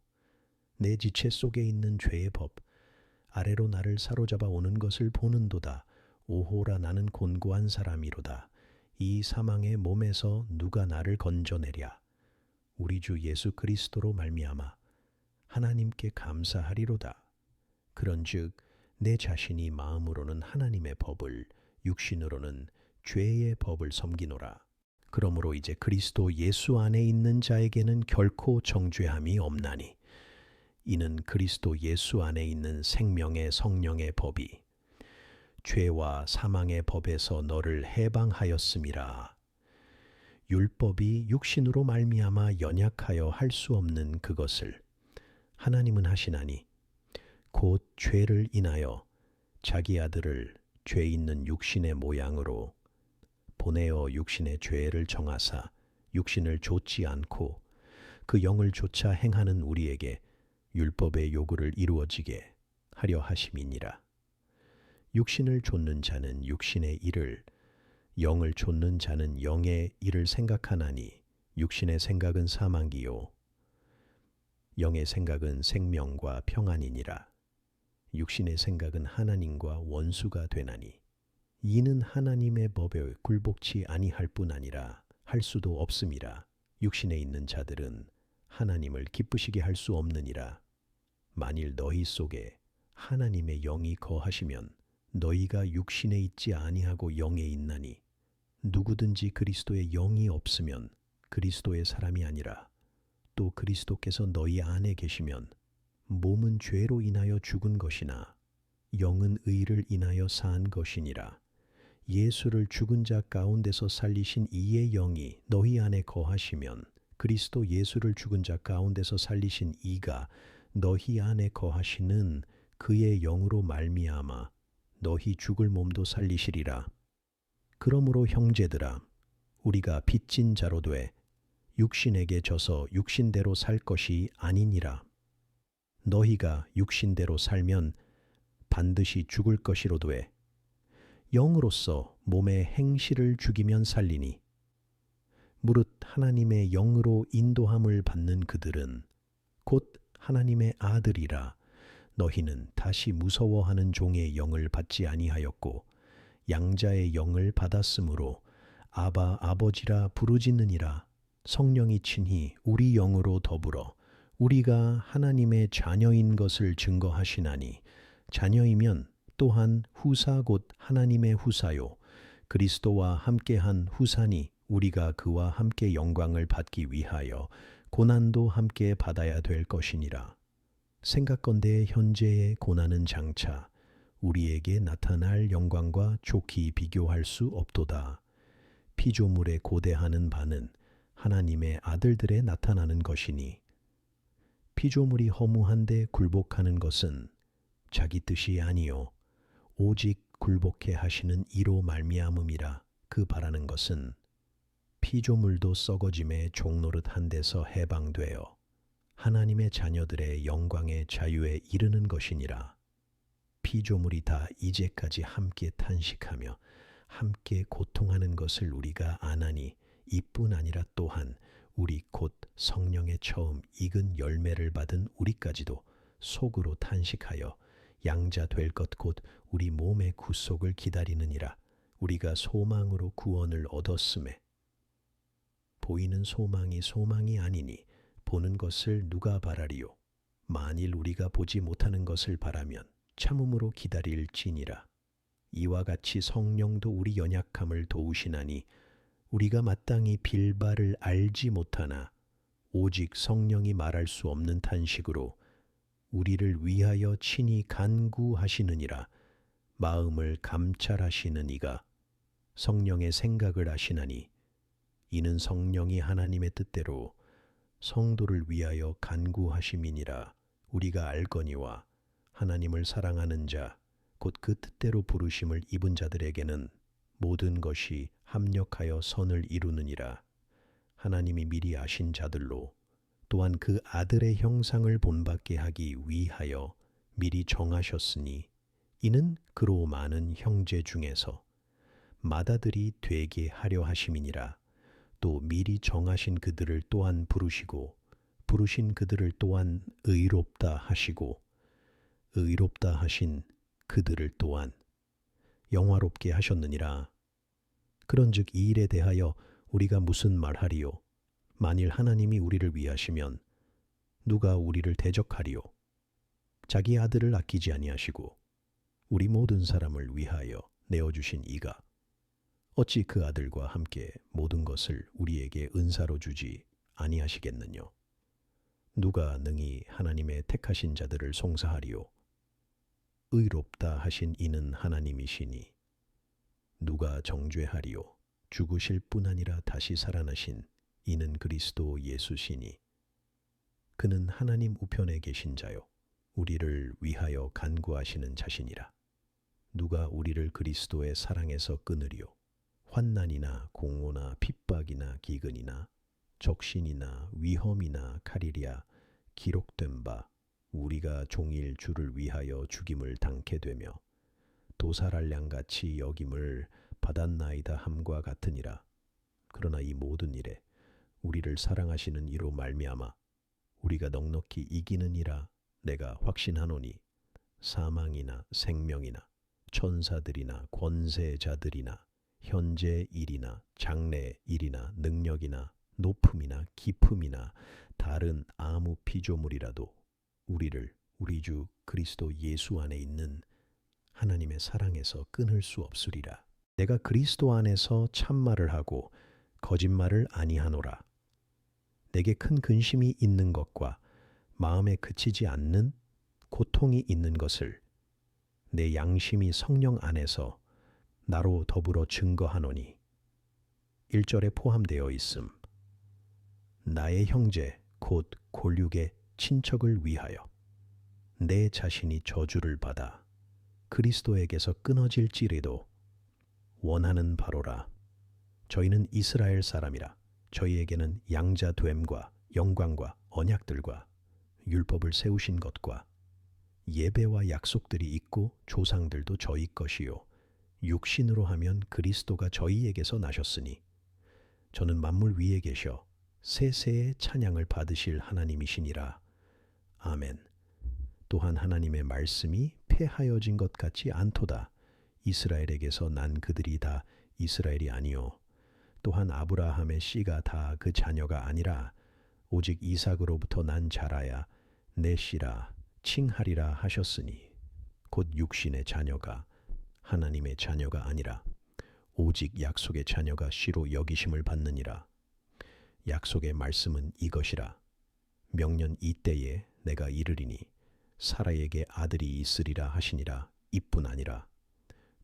내 지체 속에 있는 죄의 법 아래로 나를 사로잡아 오는 것을 보는도다. 오호라 나는 곤고한 사람이로다. 이 사망의 몸에서 누가 나를 건져내랴. 우리 주 예수 그리스도로 말미암아 하나님께 감사하리로다. 그런즉 내 자신이 마음으로는 하나님의 법을 육신으로는 죄의 법을 섬기노라. 그러므로 이제 그리스도 예수 안에 있는 자에게는 결코 정죄함이 없나니 이는 그리스도 예수 안에 있는 생명의 성령의 법이 죄와 사망의 법에서 너를 해방하였음이라. 율법이 육신으로 말미암아 연약하여 할 수 없는 그것을 하나님은 하시나니 곧 죄를 인하여 자기 아들을 죄 있는 육신의 모양으로 보내어 육신의 죄를 정하사 육신을 좇지 않고 그 영을 좇아 행하는 우리에게 율법의 요구를 이루어지게 하려 하심이니라. 육신을 좇는 자는 육신의 일을 영을 좇는 자는 영의 일을 생각하나니 육신의 생각은 사망이요 영의 생각은 생명과 평안이니라. 육신의 생각은 하나님과 원수가 되나니 이는 하나님의 법에 굴복치 아니할 뿐 아니라 할 수도 없음이라. 육신에 있는 자들은 하나님을 기쁘시게 할 수 없느니라. 만일 너희 속에 하나님의 영이 거하시면 너희가 육신에 있지 아니하고 영에 있나니 누구든지 그리스도의 영이 없으면 그리스도의 사람이 아니라. 또 그리스도께서 너희 안에 계시면 몸은 죄로 인하여 죽은 것이나 영은 의를 인하여 산 것이니라. 예수를 죽은 자 가운데서 살리신 이의 영이 너희 안에 거하시면 그리스도 예수를 죽은 자 가운데서 살리신 이가 너희 안에 거하시는 그의 영으로 말미암아 너희 죽을 몸도 살리시리라. 그러므로 형제들아 우리가 빚진 자로 돼 육신에게 져서 육신대로 살 것이 아니니라. 너희가 육신대로 살면 반드시 죽을 것이로되 영으로서 몸의 행실을 죽이면 살리니 무릇 하나님의 영으로 인도함을 받는 그들은 곧 하나님의 아들이라. 너희는 다시 무서워하는 종의 영을 받지 아니하였고 양자의 영을 받았으므로 아바 아버지라 부르짖느니라. 성령이 친히 우리 영으로 더불어 우리가 하나님의 자녀인 것을 증거하시나니 자녀이면 또한 후사 곧 하나님의 후사요 그리스도와 함께한 후사니 우리가 그와 함께 영광을 받기 위하여 고난도 함께 받아야 될 것이니라. 생각건대 현재의 고난은 장차 우리에게 나타날 영광과 좋게 비교할 수 없도다. 피조물에 고대하는 바는 하나님의 아들들에 나타나는 것이니 피조물이 허무한데 굴복하는 것은 자기 뜻이 아니요 오직 굴복해 하시는 이로 말미암음이라. 그 바라는 것은 피조물도 썩어짐에 종노릇한 데서 해방되어 하나님의 자녀들의 영광의 자유에 이르는 것이니라. 피조물이 다 이제까지 함께 탄식하며 함께 고통하는 것을 우리가 아나니 이뿐 아니라 또한 우리 곧 성령의 처음 익은 열매를 받은 우리까지도 속으로 탄식하여 양자 될 것 곧 우리 몸의 구속을 기다리느니라. 우리가 소망으로 구원을 얻었음에 보이는 소망이 소망이 아니니 보는 것을 누가 바라리요. 만일 우리가 보지 못하는 것을 바라면 참음으로 기다릴지니라. 이와 같이 성령도 우리 연약함을 도우시나니 우리가 마땅히 빌바를 알지 못하나 오직 성령이 말할 수 없는 탄식으로 우리를 위하여 친히 간구하시느니라. 마음을 감찰하시는 이가 성령의 생각을 아시나니 이는 성령이 하나님의 뜻대로 성도를 위하여 간구하심이니라. 우리가 알거니와 하나님을 사랑하는 자 곧 그 뜻대로 부르심을 입은 자들에게는 모든 것이 합력하여 선을 이루느니라. 하나님이 미리 아신 자들로 또한 그 아들의 형상을 본받게 하기 위하여 미리 정하셨으니 이는 그로 많은 형제 중에서 맏아들이 되게 하려 하심이니라. 또 미리 정하신 그들을 또한 부르시고 부르신 그들을 또한 의롭다 하시고 의롭다 하신 그들을 또한 영화롭게 하셨느니라. 그런즉 이 일에 대하여 우리가 무슨 말하리요? 만일 하나님이 우리를 위하시면 누가 우리를 대적하리요? 자기 아들을 아끼지 아니하시고 우리 모든 사람을 위하여 내어주신 이가 어찌 그 아들과 함께 모든 것을 우리에게 은사로 주지 아니하시겠느뇨? 누가 능히 하나님의 택하신 자들을 송사하리요? 의롭다 하신 이는 하나님이시니 누가 정죄하리요? 죽으실 뿐 아니라 다시 살아나신 이는 그리스도 예수시니 그는 하나님 우편에 계신 자요 우리를 위하여 간구하시는 자시니라. 누가 우리를 그리스도의 사랑에서 끊으리요? 환난이나 공고나 핍박이나 기근이나 적신이나 위험이나 칼이랴. 기록된 바 우리가 종일 주를 위하여 죽임을 당케 되며 도살할 양같이 여김을 받았나이다 함과 같으니라. 그러나 이 모든 일에 우리를 사랑하시는 이로 말미암아 우리가 넉넉히 이기느니라 내가 확신하노니 사망이나 생명이나 천사들이나 권세자들이나 현재 일이나 장래 일이나 능력이나 높음이나 깊음이나 다른 아무 피조물이라도 우리를 우리 주 그리스도 예수 안에 있는 하나님의 사랑에서 끊을 수 없으리라. 내가 그리스도 안에서 참말을 하고 거짓말을 아니하노라. 내게 큰 근심이 있는 것과 마음에 그치지 않는 고통이 있는 것을 내 양심이 성령 안에서 나로 더불어 증거하노니 1절에 포함되어 있음. 나의 형제 곧 골육의 친척을 위하여 내 자신이 저주를 받아 그리스도에게서 끊어질지라도 원하는 바로라. 저희는 이스라엘 사람이라. 저희에게는 양자됨과 영광과 언약들과 율법을 세우신 것과 예배와 약속들이 있고 조상들도 저희 것이요 육신으로 하면 그리스도가 저희에게서 나셨으니 저는 만물 위에 계셔 세세의 찬양을 받으실 하나님이시니라. 아멘. 또한 하나님의 말씀이 폐하여진 것 같지 않도다. 이스라엘에게서 난 그들이 다 이스라엘이 아니요 또한 아브라함의 씨가 다 그 자녀가 아니라 오직 이삭으로부터 난 자라야 내 씨라 칭하리라 하셨으니 곧 육신의 자녀가 하나님의 자녀가 아니라 오직 약속의 자녀가 씨로 여기심을 받느니라. 약속의 말씀은 이것이라. 명년 이때에 내가 이르리니 사라에게 아들이 있으리라 하시니라. 이뿐 아니라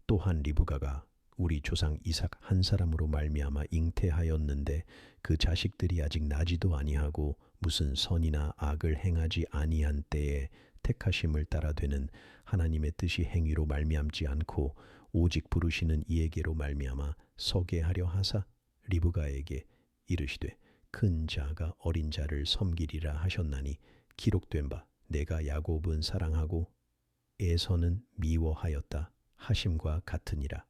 또한 리브가가 우리 조상 이삭 한 사람으로 말미암아 잉태하였는데 그 자식들이 아직 나지도 아니하고 무슨 선이나 악을 행하지 아니한 때에 택하심을 따라 되는 하나님의 뜻이 행위로 말미암지 않고 오직 부르시는 이에게로 말미암아 서게 하려 하사 리브가에게 이르시되 큰 자가 어린 자를 섬기리라 하셨나니 기록된 바 내가 야곱은 사랑하고 에서는 미워하였다 하심과 같으니라.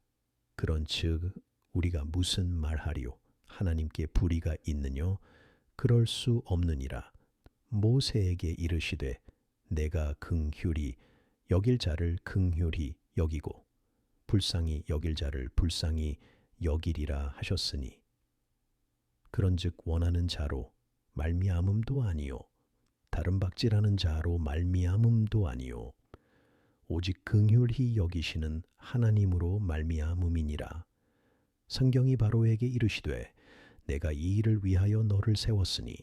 그런즉 우리가 무슨 말하리요? 하나님께 불의가 있느뇨? 그럴 수 없느니라. 모세에게 이르시되 내가 긍휼히 여길 자를 긍휼히 여기고 불쌍히 여길 자를 불쌍히 여기리라 하셨으니 그런즉 원하는 자로 말미암음도 아니요 다름박질하는 자로 말미암음도 아니요 오직 긍휼히 여기시는 하나님으로 말미암음이니라. 성경이 바로에게 이르시되 내가 이 일을 위하여 너를 세웠으니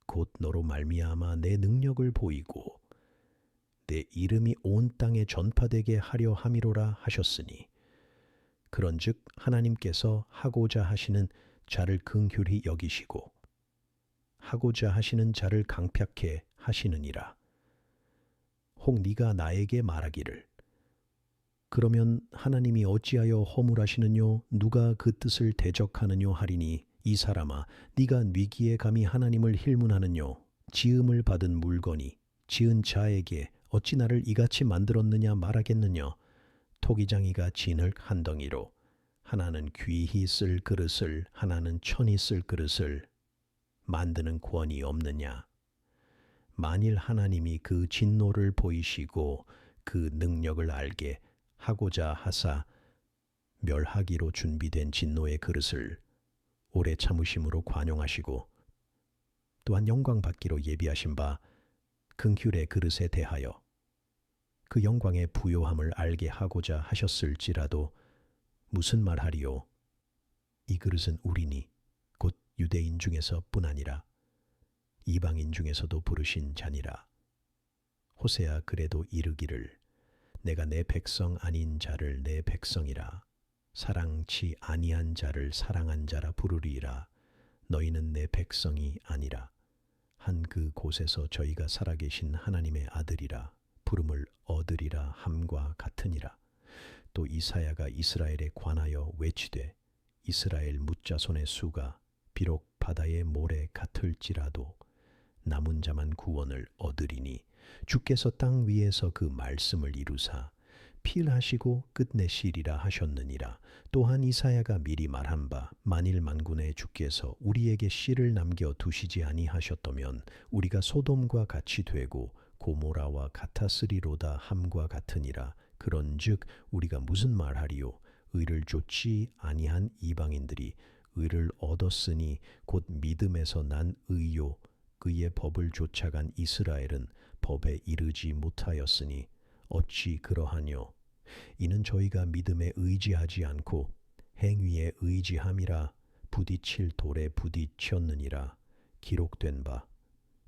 곧 너로 말미암아 내 능력을 보이고 내 이름이 온 땅에 전파되게 하려 함이로라 하셨으니 그런즉 하나님께서 하고자 하시는 자를 긍휼히 여기시고 하고자 하시는 자를 강팍해 하시느니라. 혹 네가 나에게 말하기를 그러면 하나님이 어찌하여 허물하시느뇨 누가 그 뜻을 대적하느뇨 하리니 이 사람아 네가 위기에 감히 하나님을 힐문하느뇨 지음을 받은 물건이 지은 자에게 어찌 나를 이같이 만들었느냐 말하겠느냐 토기장이가 진흙 한 덩이로 하나는 귀히 쓸 그릇을 하나는 천히 쓸 그릇을 만드는 권이 없느냐. 만일 하나님이 그 진노를 보이시고 그 능력을 알게 하고자 하사 멸하기로 준비된 진노의 그릇을 오래 참으심으로 관용하시고 또한 영광 받기로 예비하신 바 긍휼의 그릇에 대하여 그 영광의 부요함을 알게 하고자 하셨을지라도 무슨 말하리요? 이 그릇은 우리니 곧 유대인 중에서 뿐 아니라 이방인 중에서도 부르신 자니라. 호세아 그래도 이르기를 내가 내 백성 아닌 자를 내 백성이라 사랑치 아니한 자를 사랑한 자라 부르리라. 너희는 내 백성이 아니라 한 그 곳에서 저희가 살아계신 하나님의 아들이라 부름을 얻으리라 함과 같으니라. 또 이사야가 이스라엘에 관하여 외치되 이스라엘 뭇자손의 수가 비록 바다의 모래 같을지라도 남은 자만 구원을 얻으리니 주께서 땅 위에서 그 말씀을 이루사 필하시고 끝내시리라 하셨느니라. 또한 이사야가 미리 말한 바 만일 만군의 주께서 우리에게 씨를 남겨 두시지 아니하셨다면 우리가 소돔과 같이 되고 고모라와 같았으리로다 함과 같으니라. 그런즉 우리가 무슨 말하리요? 의를 좇지 아니한 이방인들이 의를 얻었으니 곧 믿음에서 난 의요 그의 법을 쫓아간 이스라엘은 법에 이르지 못하였으니 어찌 그러하뇨? 이는 저희가 믿음에 의지하지 않고 행위에 의지함이라 부딪힐 돌에 부딪혔느니라. 기록된 바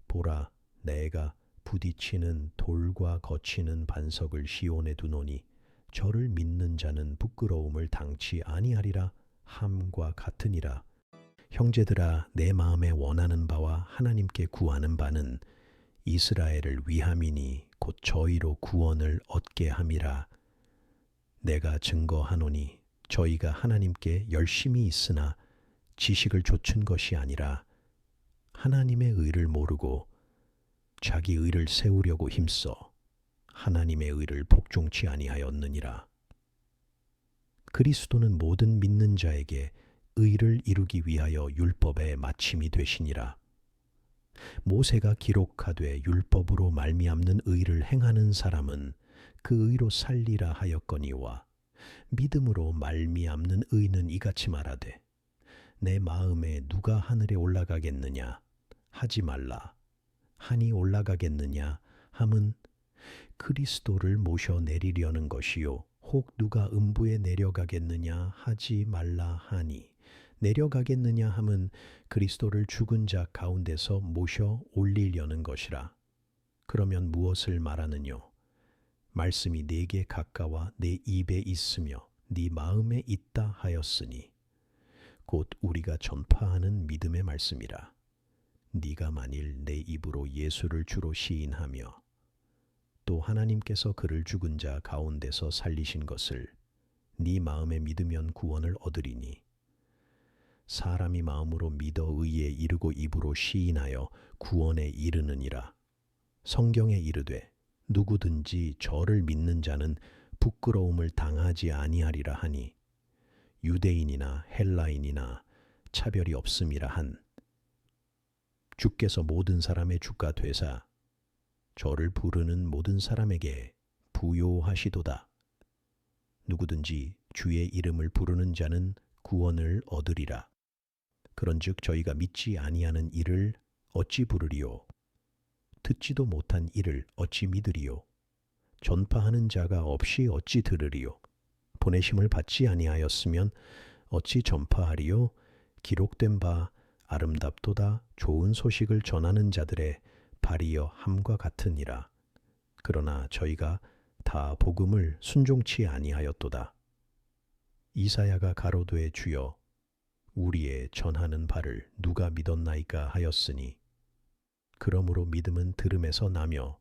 보라 내가 부딪히는 돌과 거치는 반석을 시온에 두노니 저를 믿는 자는 부끄러움을 당치 아니하리라 함과 같으니라. 형제들아 내 마음에 원하는 바와 하나님께 구하는 바는 이스라엘을 위함이니 곧 저희로 구원을 얻게 함이라. 내가 증거하노니 저희가 하나님께 열심히 있으나 지식을 좇은 것이 아니라 하나님의 의를 모르고 자기 의를 세우려고 힘써 하나님의 의를 복종치 아니하였느니라. 그리스도는 모든 믿는 자에게 의를 이루기 위하여 율법의 마침이 되시니라. 모세가 기록하되 율법으로 말미암는 의를 행하는 사람은 그 의로 살리라 하였거니와 믿음으로 말미암는 의는 이같이 말하되 내 마음에 누가 하늘에 올라가겠느냐 하지 말라. 하니 올라가겠느냐 함은 그리스도를 모셔 내리려는 것이요 혹 누가 음부에 내려가겠느냐 하지 말라 하니 내려가겠느냐 함은 그리스도를 죽은 자 가운데서 모셔 올리려는 것이라. 그러면 무엇을 말하느뇨? 말씀이 내게 가까워 내 입에 있으며 네 마음에 있다 하였으니 곧 우리가 전파하는 믿음의 말씀이라. 네가 만일 내 입으로 예수를 주로 시인하며 또 하나님께서 그를 죽은 자 가운데서 살리신 것을 네 마음에 믿으면 구원을 얻으리니 사람이 마음으로 믿어 의에 이르고 입으로 시인하여 구원에 이르느니라. 성경에 이르되 누구든지 저를 믿는 자는 부끄러움을 당하지 아니하리라 하니 유대인이나 헬라인이나 차별이 없음이라 한 주께서 모든 사람의 주가 되사 저를 부르는 모든 사람에게 부요하시도다. 누구든지 주의 이름을 부르는 자는 구원을 얻으리라. 그런즉 저희가 믿지 아니하는 이를 어찌 부르리요? 듣지도 못한 이를 어찌 믿으리요? 전파하는 자가 없이 어찌 들으리요? 보내심을 받지 아니하였으면 어찌 전파하리요? 기록된 바 아름답도다 좋은 소식을 전하는 자들의 발이여 함과 같으니라. 그러나 저희가 다 복음을 순종치 아니하였도다. 이사야가 가로되 주여 우리의 전하는 바를 누가 믿었나이까 하였으니 그러므로 믿음은 들음에서 나며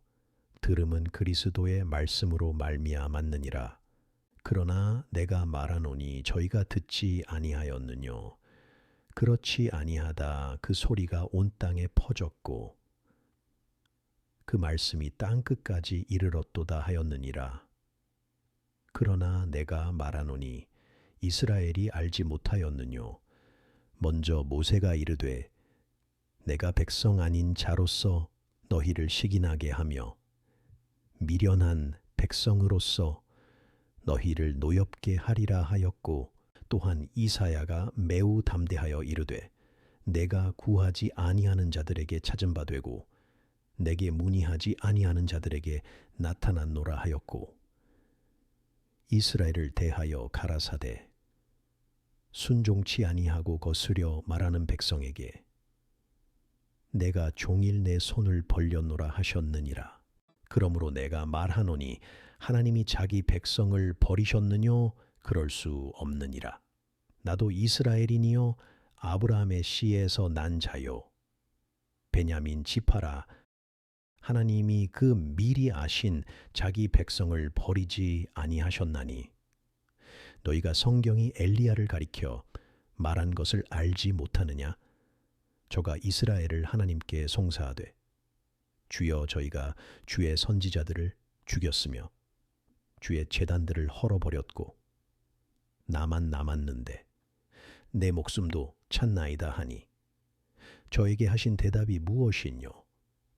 들음은 그리스도의 말씀으로 말미암았느니라. 그러나 내가 말하노니 저희가 듣지 아니하였느뇨. 그렇지 아니하다 그 소리가 온 땅에 퍼졌고 그 말씀이 땅 끝까지 이르렀도다 하였느니라. 그러나 내가 말하노니 이스라엘이 알지 못하였느뇨. 먼저 모세가 이르되 내가 백성 아닌 자로서 너희를 시기나게 하며 미련한 백성으로서 너희를 노엽게 하리라 하였고 또한 이사야가 매우 담대하여 이르되 내가 구하지 아니하는 자들에게 찾은 바 되고 내게 문의하지 아니하는 자들에게 나타났노라 하였고 이스라엘을 대하여 가라사대 순종치 아니하고 거스려 말하는 백성에게 내가 종일 내 손을 벌렸노라 하셨느니라. 그러므로 내가 말하노니 하나님이 자기 백성을 버리셨느뇨? 그럴 수 없느니라. 나도 이스라엘이니요 아브라함의 씨에서 난 자요 베냐민 지파라. 하나님이 그 미리 아신 자기 백성을 버리지 아니하셨나니 너희가 성경이 엘리야를 가리켜 말한 것을 알지 못하느냐? 저가 이스라엘을 하나님께 송사하되 주여 저희가 주의 선지자들을 죽였으며 주의 제단들을 헐어버렸고 나만 남았는데 내 목숨도 찾나이다 하니 저에게 하신 대답이 무엇이뇨?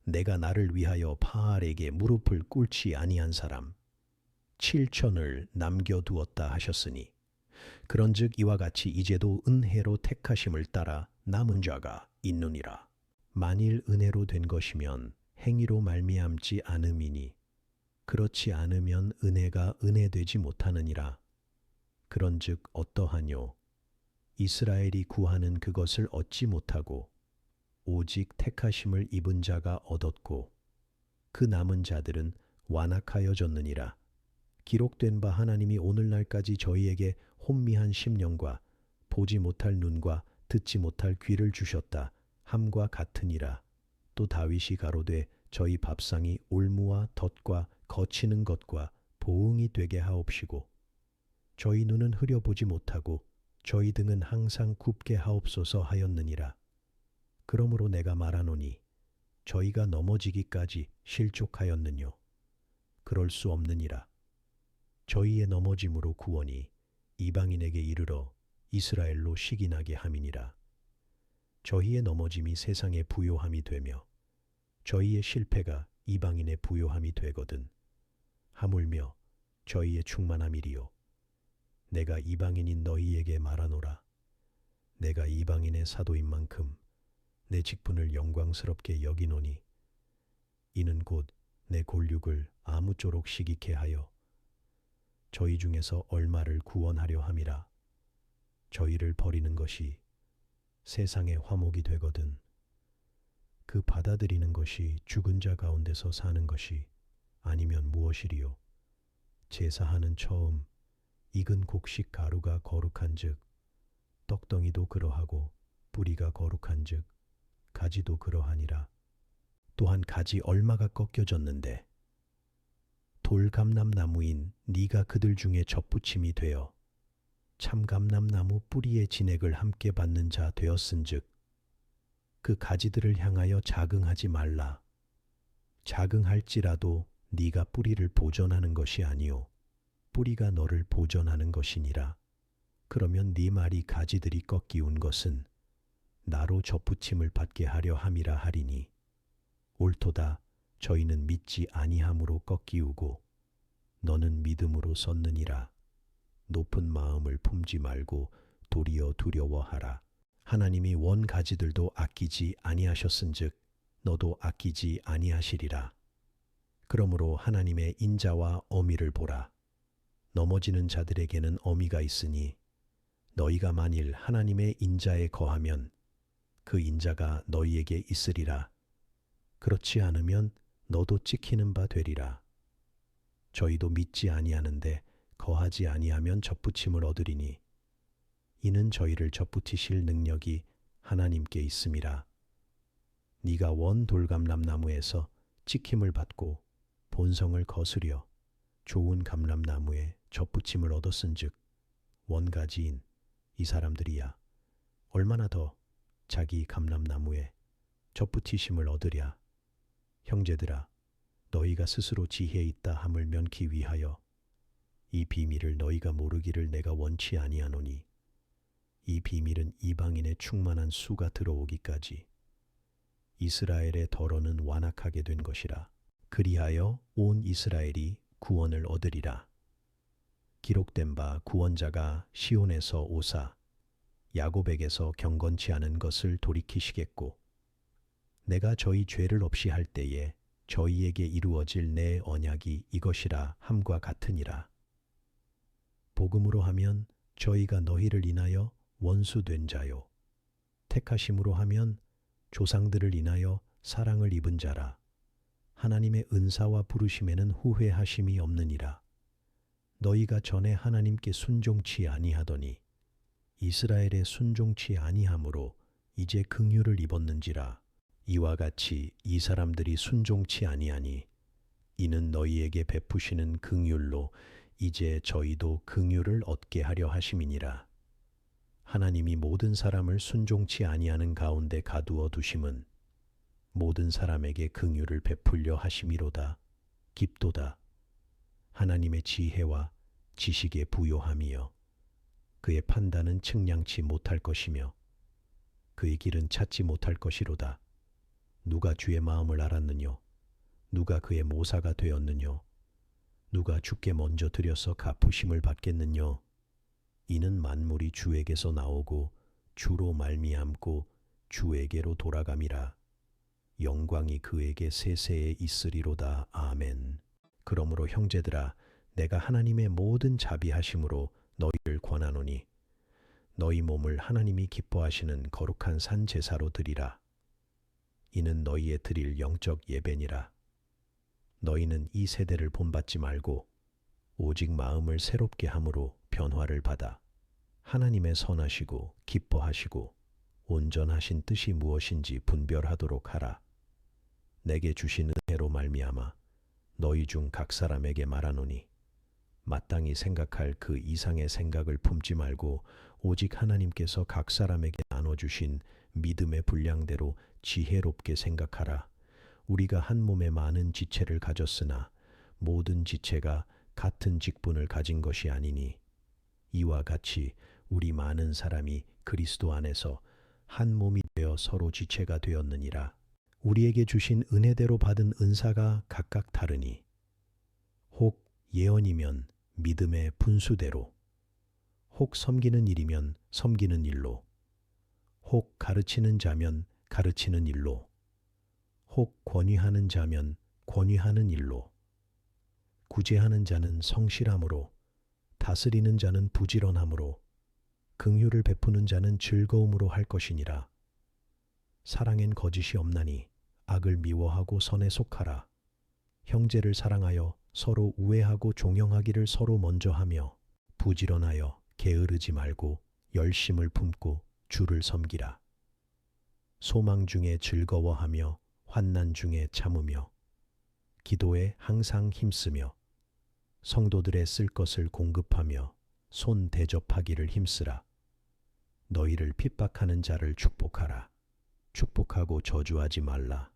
내가 나를 위하여 바알에게 무릎을 꿇지 아니한 사람 7천을 남겨두었다 하셨으니 그런즉 이와 같이 이제도 은혜로 택하심을 따라 남은 자가 있느니라. 만일 은혜로 된 것이면 행위로 말미암지 않음이니 그렇지 않으면 은혜가 은혜되지 못하느니라. 그런즉 어떠하뇨? 이스라엘이 구하는 그것을 얻지 못하고 오직 택하심을 입은 자가 얻었고 그 남은 자들은 완악하여졌느니라. 기록된 바 하나님이 오늘날까지 저희에게 혼미한 심령과 보지 못할 눈과 듣지 못할 귀를 주셨다 함과 같으니라. 또 다윗이 가로되 저희 밥상이 올무와 덫과 거치는 것과 보응이 되게 하옵시고 저희 눈은 흐려보지 못하고 저희 등은 항상 굽게 하옵소서 하였느니라. 그러므로 내가 말하노니 저희가 넘어지기까지 실족하였느뇨. 그럴 수 없느니라. 저희의 넘어짐으로 구원이 이방인에게 이르러 이스라엘로 시기나게 함이니라. 저희의 넘어짐이 세상의 부요함이 되며 저희의 실패가 이방인의 부요함이 되거든 하물며 저희의 충만함이리요. 내가 이방인인 너희에게 말하노라. 내가 이방인의 사도인 만큼 내 직분을 영광스럽게 여기노니 이는 곧 내 골육을 아무쪼록 시기케 하여 저희 중에서 얼마를 구원하려 함이라. 저희를 버리는 것이 세상의 화목이 되거든 그 받아들이는 것이 죽은 자 가운데서 사는 것이 아니면 무엇이리요? 제사하는 처음 익은 곡식 가루가 거룩한즉 떡덩이도 그러하고 뿌리가 거룩한즉 가지도 그러하니라. 또한 가지 얼마가 꺾여졌는데 돌감람나무인 네가 그들 중에 접붙임이 되어 참감람나무 뿌리의 진액을 함께 받는 자 되었은즉 그 가지들을 향하여 자긍하지 말라. 자긍할지라도 네가 뿌리를 보존하는 것이 아니요 뿌리가 너를 보존하는 것이니라. 그러면 네 말이 가지들이 꺾이운 것은 나로 접붙임을 받게 하려 함이라 하리니 옳도다. 저희는 믿지 아니함으로 꺾이우고 너는 믿음으로 섰느니라. 높은 마음을 품지 말고 도리어 두려워하라. 하나님이 원 가지들도 아끼지 아니하셨은즉 너도 아끼지 아니하시리라. 그러므로 하나님의 인자와 어미를 보라. 넘어지는 자들에게는 어미가 있으니 너희가 만일 하나님의 인자에 거하면 그 인자가 너희에게 있으리라. 그렇지 않으면 너도 찍히는 바 되리라. 저희도 믿지 아니하는데 거하지 아니하면 접붙임을 얻으리니 이는 저희를 접붙이실 능력이 하나님께 있음이라. 네가 원 돌감람나무에서 찍힘을 받고 본성을 거스려 좋은 감람나무에 접붙임을 얻었은즉 원가지인 이 사람들이야 얼마나 더 자기 감람나무에 접붙이심을 얻으랴. 형제들아, 너희가 스스로 지혜 있다 함을 면키 위하여 이 비밀을 너희가 모르기를 내가 원치 아니하노니 이 비밀은 이방인의 충만한 수가 들어오기까지 이스라엘의 덜어는 완악하게 된 것이라. 그리하여 온 이스라엘이 구원을 얻으리라. 기록된 바 구원자가 시온에서 오사 야곱에게서 경건치 않은 것을 돌이키시겠고 내가 저희 죄를 없이 할 때에 저희에게 이루어질 내 언약이 이것이라 함과 같으니라. 복음으로 하면 저희가 너희를 인하여 원수된 자요 택하심으로 하면 조상들을 인하여 사랑을 입은 자라. 하나님의 은사와 부르심에는 후회하심이 없느니라. 너희가 전에 하나님께 순종치 아니하더니 이스라엘에 순종치 아니함으로 이제 긍휼을 입었는지라. 이와 같이 이 사람들이 순종치 아니하니 이는 너희에게 베푸시는 긍휼로 이제 저희도 긍휼을 얻게 하려 하심이니라. 하나님이 모든 사람을 순종치 아니하는 가운데 가두어 두심은 모든 사람에게 긍휼을 베풀려 하심이로다. 깊도다. 하나님의 지혜와 지식에 부요함이여 그의 판단은 측량치 못할 것이며 그의 길은 찾지 못할 것이로다. 누가 주의 마음을 알았느뇨? 누가 그의 모사가 되었느뇨? 누가 주께 먼저 드려서 갚으심을 받겠느뇨? 이는 만물이 주에게서 나오고 주로 말미암고 주에게로 돌아감이라. 영광이 그에게 세세에 있으리로다. 아멘. 그러므로 형제들아, 내가 하나님의 모든 자비하심으로 너희를 권하노니 너희 몸을 하나님이 기뻐하시는 거룩한 산 제사로 드리라. 이는 너희의 드릴 영적 예배니라. 너희는 이 세대를 본받지 말고 오직 마음을 새롭게 함으로 변화를 받아 하나님의 선하시고 기뻐하시고 온전하신 뜻이 무엇인지 분별하도록 하라. 내게 주신 은혜로 말미암아 너희 중 각 사람에게 말하노니 마땅히 생각할 그 이상의 생각을 품지 말고 오직 하나님께서 각 사람에게 나눠주신 믿음의 분량대로 지혜롭게 생각하라. 우리가 한 몸에 많은 지체를 가졌으나 모든 지체가 같은 직분을 가진 것이 아니니 이와 같이 우리 많은 사람이 그리스도 안에서 한 몸이 되어 서로 지체가 되었느니라. 우리에게 주신 은혜대로 받은 은사가 각각 다르니 혹 예언이면 믿음의 분수대로, 혹 섬기는 일이면 섬기는 일로, 혹 가르치는 자면 가르치는 일로, 혹 권위하는 자면 권위하는 일로, 구제하는 자는 성실함으로, 다스리는 자는 부지런함으로, 긍휼을 베푸는 자는 즐거움으로 할 것이니라. 사랑엔 거짓이 없나니 악을 미워하고 선에 속하라. 형제를 사랑하여 서로 우애하고 종용하기를 서로 먼저 하며 부지런하여 게으르지 말고 열심을 품고 주를 섬기라. 소망 중에 즐거워하며 환난 중에 참으며 기도에 항상 힘쓰며 성도들의 쓸 것을 공급하며 손 대접하기를 힘쓰라. 너희를 핍박하는 자를 축복하라. 축복하고 저주하지 말라.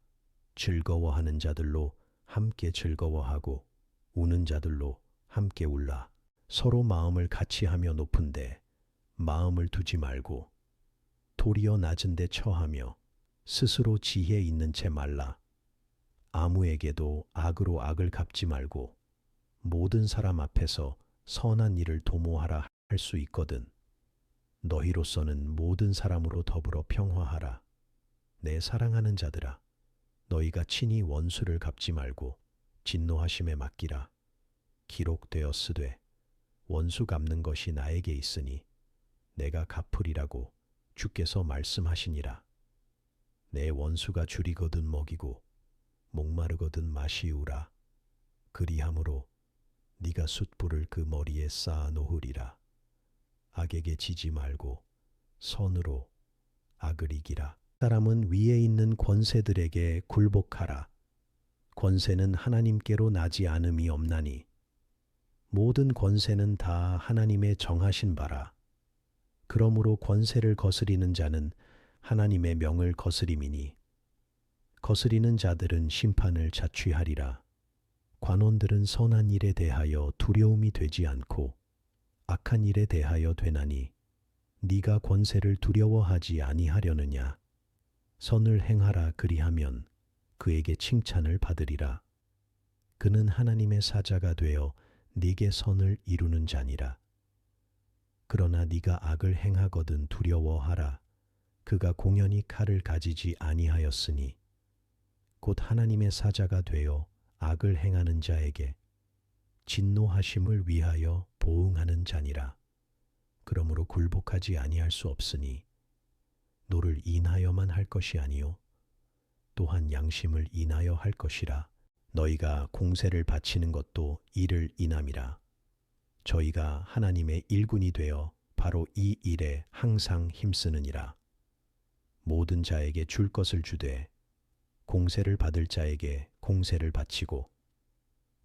즐거워하는 자들로 함께 즐거워하고 우는 자들로 함께 울라. 서로 마음을 같이 하며 높은데 마음을 두지 말고 도리어 낮은 데 처하며 스스로 지혜 있는 채 말라. 아무에게도 악으로 악을 갚지 말고 모든 사람 앞에서 선한 일을 도모하라 할 수 있거든. 너희로서는 모든 사람으로 더불어 평화하라. 내 사랑하는 자들아, 너희가 친히 원수를 갚지 말고 진노하심에 맡기라. 기록되었으되 원수 갚는 것이 나에게 있으니 내가 갚으리라고 주께서 말씀하시니라. 내 원수가 줄이거든 먹이고 목마르거든 마시우라. 그리함으로 네가 숯불을 그 머리에 쌓아 놓으리라. 악에게 지지 말고 선으로 악을 이기라. 사람은 위에 있는 권세들에게 굴복하라. 권세는 하나님께로 나지 않음이 없나니 모든 권세는 다 하나님의 정하신 바라. 그러므로 권세를 거스리는 자는 하나님의 명을 거스림이니 거스리는 자들은 심판을 자취하리라. 관원들은 선한 일에 대하여 두려움이 되지 않고 악한 일에 대하여 되나니 네가 권세를 두려워하지 아니하려느냐. 선을 행하라. 그리하면 그에게 칭찬을 받으리라. 그는 하나님의 사자가 되어 네게 선을 이루는 자니라. 그러나 네가 악을 행하거든 두려워하라. 그가 공연히 칼을 가지지 아니하였으니 곧 하나님의 사자가 되어 악을 행하는 자에게 진노하심을 위하여 보응하는 자니라. 그러므로 굴복하지 아니할 수 없으니 노를 인하여만 할 것이 아니요 또한 양심을 인하여 할 것이라. 너희가 공세를 바치는 것도 이를 인함이라. 저희가 하나님의 일군이 되어 바로 이 일에 항상 힘쓰느니라. 모든 자에게 줄 것을 주되 공세를 받을 자에게 공세를 바치고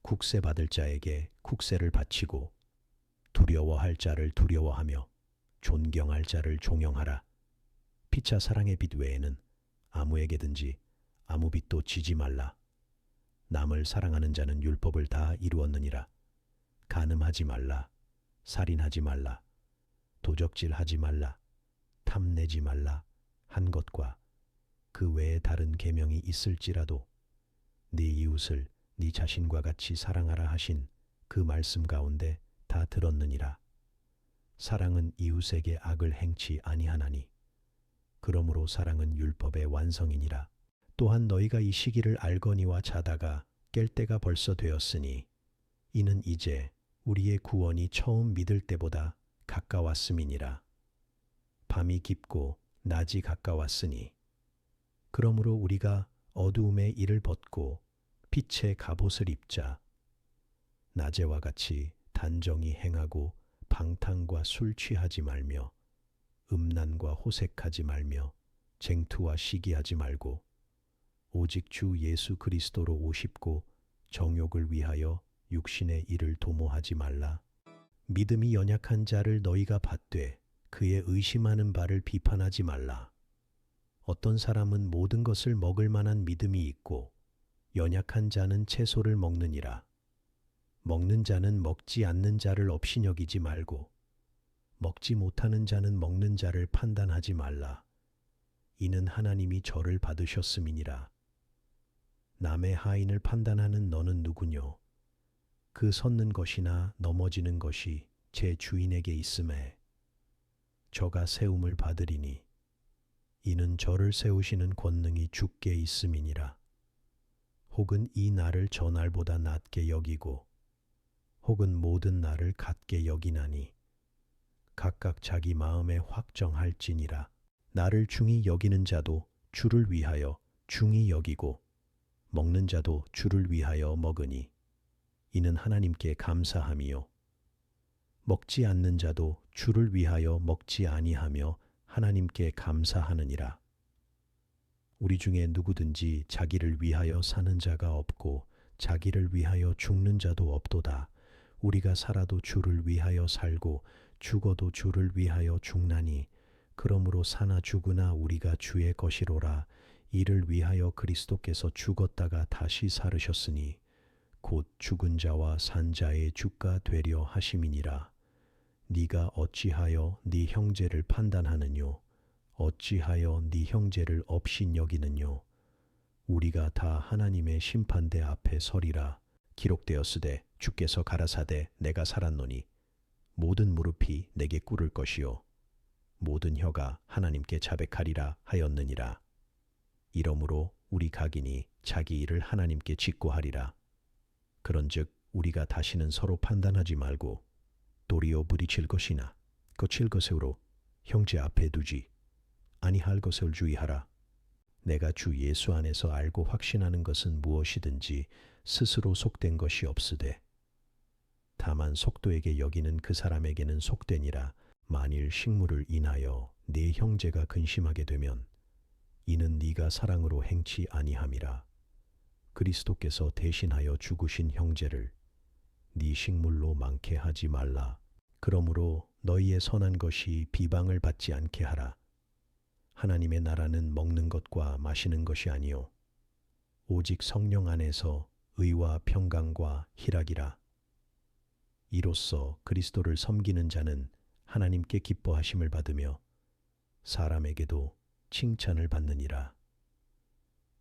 국세 받을 자에게 국세를 바치고 두려워할 자를 두려워하며 존경할 자를 종용하라. 피차 사랑의 빛 외에는 아무에게든지 아무 빛도 지지 말라. 남을 사랑하는 자는 율법을 다 이루었느니라. 간음하지 말라. 살인하지 말라. 도적질하지 말라. 탐내지 말라. 한 것과 그 외에 다른 계명이 있을지라도 네 이웃을 네 자신과 같이 사랑하라 하신 그 말씀 가운데 다 들었느니라. 사랑은 이웃에게 악을 행치 아니하나니 그러므로 사랑은 율법의 완성이니라. 또한 너희가 이 시기를 알거니와 자다가 깰 때가 벌써 되었으니 이는 이제 우리의 구원이 처음 믿을 때보다 가까웠음이니라. 밤이 깊고 낮이 가까웠으니 그러므로 우리가 어두움의 일을 벗고 빛의 갑옷을 입자. 낮에와 같이 단정히 행하고 방탕과 술 취하지 말며 음란과 호색하지 말며 쟁투와 시기하지 말고 오직 주 예수 그리스도로 오십고 정욕을 위하여 육신의 일을 도모하지 말라. 믿음이 연약한 자를 너희가 받되 그의 의심하는 바를 비판하지 말라. 어떤 사람은 모든 것을 먹을 만한 믿음이 있고 연약한 자는 채소를 먹느니라. 먹는 자는 먹지 않는 자를 업신여기지 말고 먹지 못하는 자는 먹는 자를 판단하지 말라. 이는 하나님이 저를 받으셨음이니라. 남의 하인을 판단하는 너는 누구뇨? 그 섰는 것이나 넘어지는 것이 제 주인에게 있음에 저가 세움을 받으리니 이는 저를 세우시는 권능이 주께 있음이니라. 혹은 이 날을 저 날보다 낮게 여기고 혹은 모든 날을 같게 여기나니 각각 자기 마음에 확정할지니라. 나를 중히 여기는 자도 주를 위하여 중히 여기고 먹는 자도 주를 위하여 먹으니 이는 하나님께 감사함이요 먹지 않는 자도 주를 위하여 먹지 아니하며 하나님께 감사하느니라. 우리 중에 누구든지 자기를 위하여 사는 자가 없고 자기를 위하여 죽는 자도 없도다. 우리가 살아도 주를 위하여 살고 죽어도 주를 위하여 죽나니 그러므로 사나 죽으나 우리가 주의 것이로라. 이를 위하여 그리스도께서 죽었다가 다시 살으셨으니 곧 죽은 자와 산 자의 주가 되려 하심이니라. 네가 어찌하여 네 형제를 판단하느뇨? 어찌하여 네 형제를 업신여기느뇨? 우리가 다 하나님의 심판대 앞에 서리라. 기록되었으되 주께서 가라사대 내가 살았노니 모든 무릎이 내게 꿇을 것이요 모든 혀가 하나님께 자백하리라 하였느니라. 이러므로 우리 각인이 자기 일을 하나님께 직고하리라. 그런즉 우리가 다시는 서로 판단하지 말고 도리어 부딪힐 것이나 거칠 것으로 형제 앞에 두지 아니할 것을 주의하라. 내가 주 예수 안에서 알고 확신하는 것은 무엇이든지 스스로 속된 것이 없으되 다만 속도에게 여기는 그 사람에게는 속되니라. 만일 식물을 인하여 네 형제가 근심하게 되면 이는 네가 사랑으로 행치 아니함이라. 그리스도께서 대신하여 죽으신 형제를 네 식물로 많게 하지 말라. 그러므로 너희의 선한 것이 비방을 받지 않게 하라. 하나님의 나라는 먹는 것과 마시는 것이 아니요 오직 성령 안에서 의와 평강과 희락이라. 이로써 그리스도를 섬기는 자는 하나님께 기뻐하심을 받으며 사람에게도 칭찬을 받느니라.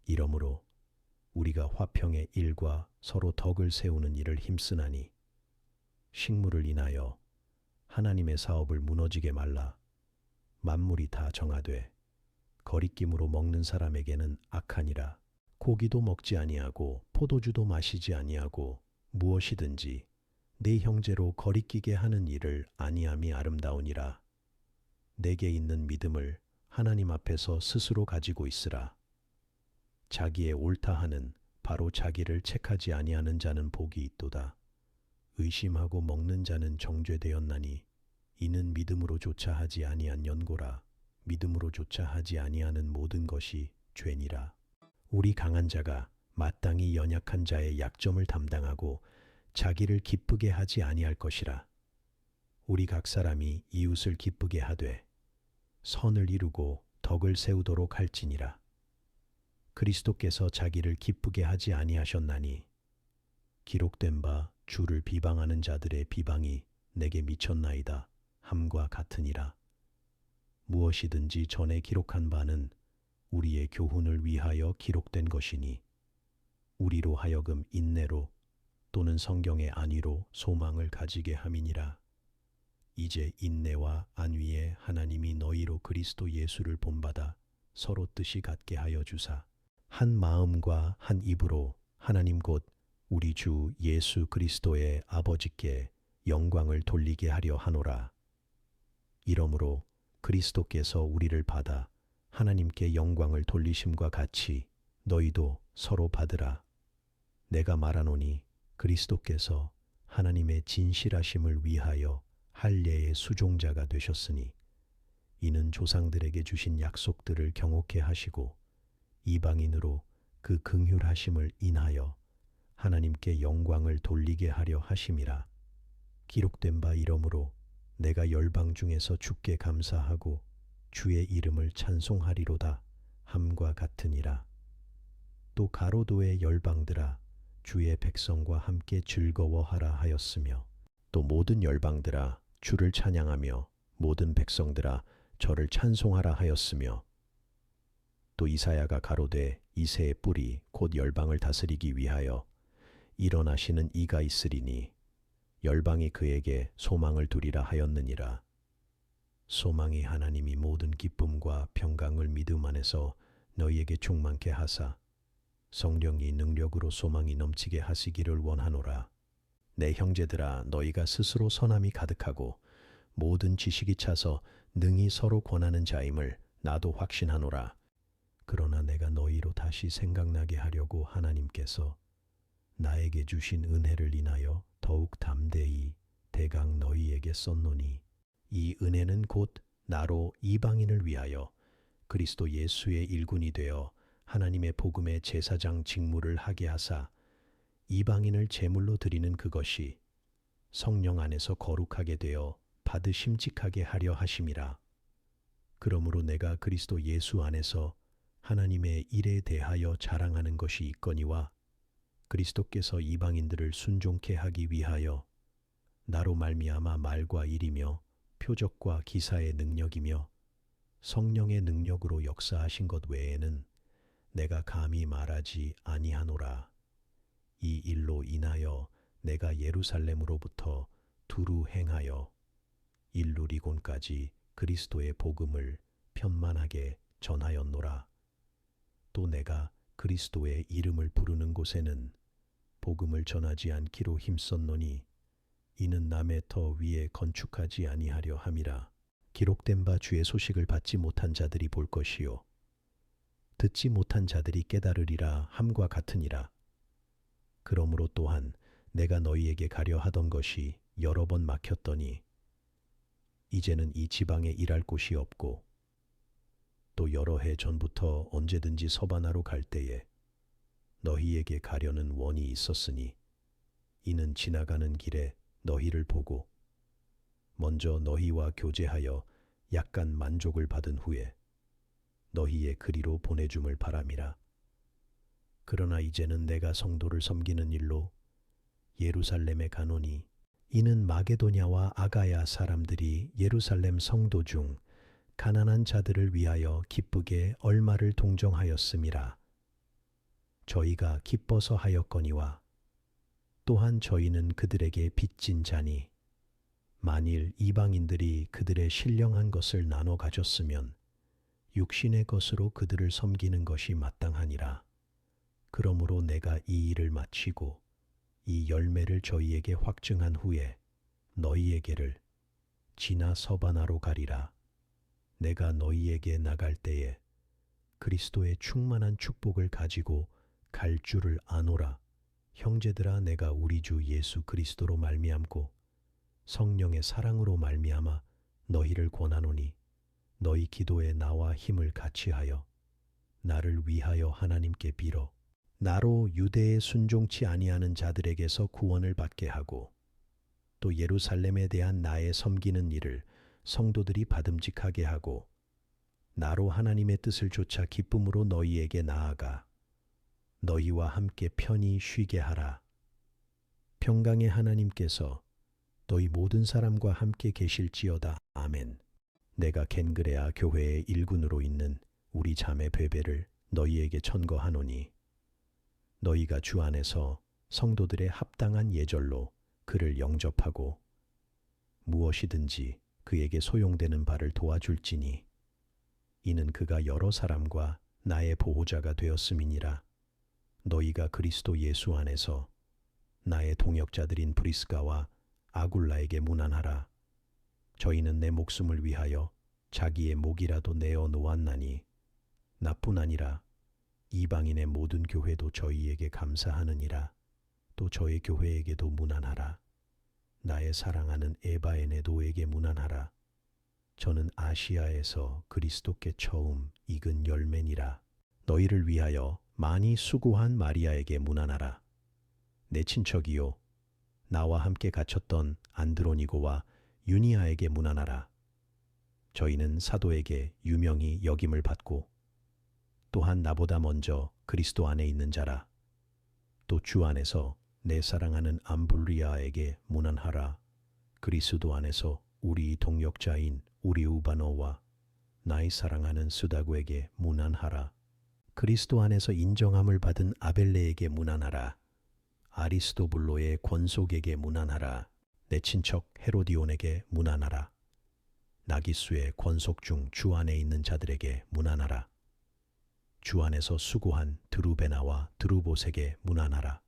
이러므로 우리가 화평의 일과 서로 덕을 세우는 일을 힘쓰나니 식물을 인하여 하나님의 사업을 무너지게 말라. 만물이 다 정하되 거리낌으로 먹는 사람에게는 악하니라. 고기도 먹지 아니하고 포도주도 마시지 아니하고 무엇이든지 네 형제로 거리끼게 하는 일을 아니함이 아름다우니라. 내게 있는 믿음을 하나님 앞에서 스스로 가지고 있으라. 자기의 옳다 하는 바로 자기를 책하지 아니하는 자는 복이 있도다. 의심하고 먹는 자는 정죄되었나니 이는 믿음으로조차 하지 아니한 연고라. 믿음으로조차 하지 아니하는 모든 것이 죄니라. 우리 강한 자가 마땅히 연약한 자의 약점을 담당하고 자기를 기쁘게 하지 아니할 것이라. 우리 각 사람이 이웃을 기쁘게 하되 선을 이루고 덕을 세우도록 할지니라. 그리스도께서 자기를 기쁘게 하지 아니하셨나니 기록된 바 주를 비방하는 자들의 비방이 내게 미쳤나이다 함과 같으니라. 무엇이든지 전에 기록한 바는 우리의 교훈을 위하여 기록된 것이니 우리로 하여금 인내로 또는 성경의 안위로 소망을 가지게 함이니라. 이제 인내와 안위에 하나님이 너희로 그리스도 예수를 본받아 서로 뜻이 같게 하여 주사 한 마음과 한 입으로 하나님 곧 우리 주 예수 그리스도의 아버지께 영광을 돌리게 하려 하노라. 이러므로 그리스도께서 우리를 받아 하나님께 영광을 돌리심과 같이 너희도 서로 받으라. 내가 말하노니 그리스도께서 하나님의 진실하심을 위하여 할례의 수종자가 되셨으니 이는 조상들에게 주신 약속들을 경옥해 하시고 이방인으로 그 긍휼하심을 인하여 하나님께 영광을 돌리게 하려 하심이라. 기록된 바 이러므로 내가 열방 중에서 주께 감사하고 주의 이름을 찬송하리로다 함과 같으니라. 또 가로도의 열방들아 주의 백성과 함께 즐거워하라 하였으며 또 모든 열방들아 주를 찬양하며 모든 백성들아 저를 찬송하라 하였으며 또 이사야가 가로되 이새의 뿔이 곧 열방을 다스리기 위하여 일어나시는 이가 있으리니 열방이 그에게 소망을 두리라 하였느니라. 소망이 하나님이 모든 기쁨과 평강을 믿음 안에서 너희에게 충만케 하사 성령이 능력으로 소망이 넘치게 하시기를 원하노라. 내 형제들아 너희가 스스로 선함이 가득하고 모든 지식이 차서 능히 서로 권하는 자임을 나도 확신하노라. 그러나 내가 너희로 다시 생각나게 하려고 하나님께서 나에게 주신 은혜를 인하여 더욱 담대히 대강 너희에게 썼노니 이 은혜는 곧 나로 이방인을 위하여 그리스도 예수의 일꾼이 되어 하나님의 복음의 제사장 직무를 하게 하사 이방인을 제물로 드리는 그것이 성령 안에서 거룩하게 되어 받으심직하게 하려 하심이라. 그러므로 내가 그리스도 예수 안에서 하나님의 일에 대하여 자랑하는 것이 있거니와 그리스도께서 이방인들을 순종케 하기 위하여 나로 말미암아 말과 일이며 표적과 기사의 능력이며 성령의 능력으로 역사하신 것 외에는 내가 감히 말하지 아니하노라. 이 일로 인하여 내가 예루살렘으로부터 두루 행하여 일루리곤까지 그리스도의 복음을 편만하게 전하였노라. 또 내가 그리스도의 이름을 부르는 곳에는 복음을 전하지 않기로 힘썼노니 이는 남의 터 위에 건축하지 아니하려 함이라. 기록된 바 주의 소식을 받지 못한 자들이 볼 것이요 듣지 못한 자들이 깨달으리라 함과 같으니라. 그러므로 또한 내가 너희에게 가려 하던 것이 여러 번 막혔더니 이제는 이 지방에 일할 곳이 없고 또 여러 해 전부터 언제든지 서바나로 갈 때에 너희에게 가려는 원이 있었으니 이는 지나가는 길에 너희를 보고 먼저 너희와 교제하여 약간 만족을 받은 후에 너희의 그리로 보내줌을 바람이라. 그러나 이제는 내가 성도를 섬기는 일로 예루살렘에 가노니 이는 마게도냐와 아가야 사람들이 예루살렘 성도 중 가난한 자들을 위하여 기쁘게 얼마를 동정하였음이라. 저희가 기뻐서 하였거니와 또한 저희는 그들에게 빚진 자니 만일 이방인들이 그들의 신령한 것을 나눠 가졌으면 육신의 것으로 그들을 섬기는 것이 마땅하니라. 그러므로 내가 이 일을 마치고 이 열매를 저희에게 확증한 후에 너희에게를 지나 서바나로 가리라. 내가 너희에게 나갈 때에 그리스도의 충만한 축복을 가지고 갈 줄을 아노라. 형제들아, 내가 우리 주 예수 그리스도로 말미암고 성령의 사랑으로 말미암아 너희를 권하노니 너희 기도에 나와 힘을 같이하여 나를 위하여 하나님께 빌어 나로 유대에 순종치 아니하는 자들에게서 구원을 받게 하고 또 예루살렘에 대한 나의 섬기는 일을 성도들이 받음직하게 하고 나로 하나님의 뜻을 좇아 기쁨으로 너희에게 나아가 너희와 함께 편히 쉬게 하라. 평강의 하나님께서 너희 모든 사람과 함께 계실지어다. 아멘. 내가 겐그레아 교회의 일군으로 있는 우리 자매 베베를 너희에게 천거하노니 너희가 주 안에서 성도들의 합당한 예절로 그를 영접하고 무엇이든지 그에게 소용되는 바를 도와줄지니 이는 그가 여러 사람과 나의 보호자가 되었음이니라. 너희가 그리스도 예수 안에서 나의 동역자들인 브리스가와 아굴라에게 문안하라. 저희는 내 목숨을 위하여 자기의 목이라도 내어 놓았나니 나뿐 아니라 이방인의 모든 교회도 저희에게 감사하느니라. 또 저희 교회에게도 문안하라. 나의 사랑하는 에바에네도에게 문안하라. 저는 아시아에서 그리스도께 처음 익은 열매니라. 너희를 위하여 많이 수고한 마리아에게 문안하라. 내 친척이요 나와 함께 갇혔던 안드로니고와 유니아에게 문안하라. 저희는 사도에게 유명히 여김을 받고 또한 나보다 먼저 그리스도 안에 있는 자라. 또 주 안에서 내 사랑하는 암블리아에게 문안하라. 그리스도 안에서 우리 동역자인 우리 우바노와 나의 사랑하는 스다구에게 문안하라. 그리스도 안에서 인정함을 받은 아벨레에게 문안하라. 아리스도블로의 권속에게 문안하라. 내 친척 헤로디온에게 문안하라. 나기수의 권속 중 주 안에 있는 자들에게 문안하라. 주 안에서 수고한 드루베나와 드루봇에게 문안하라.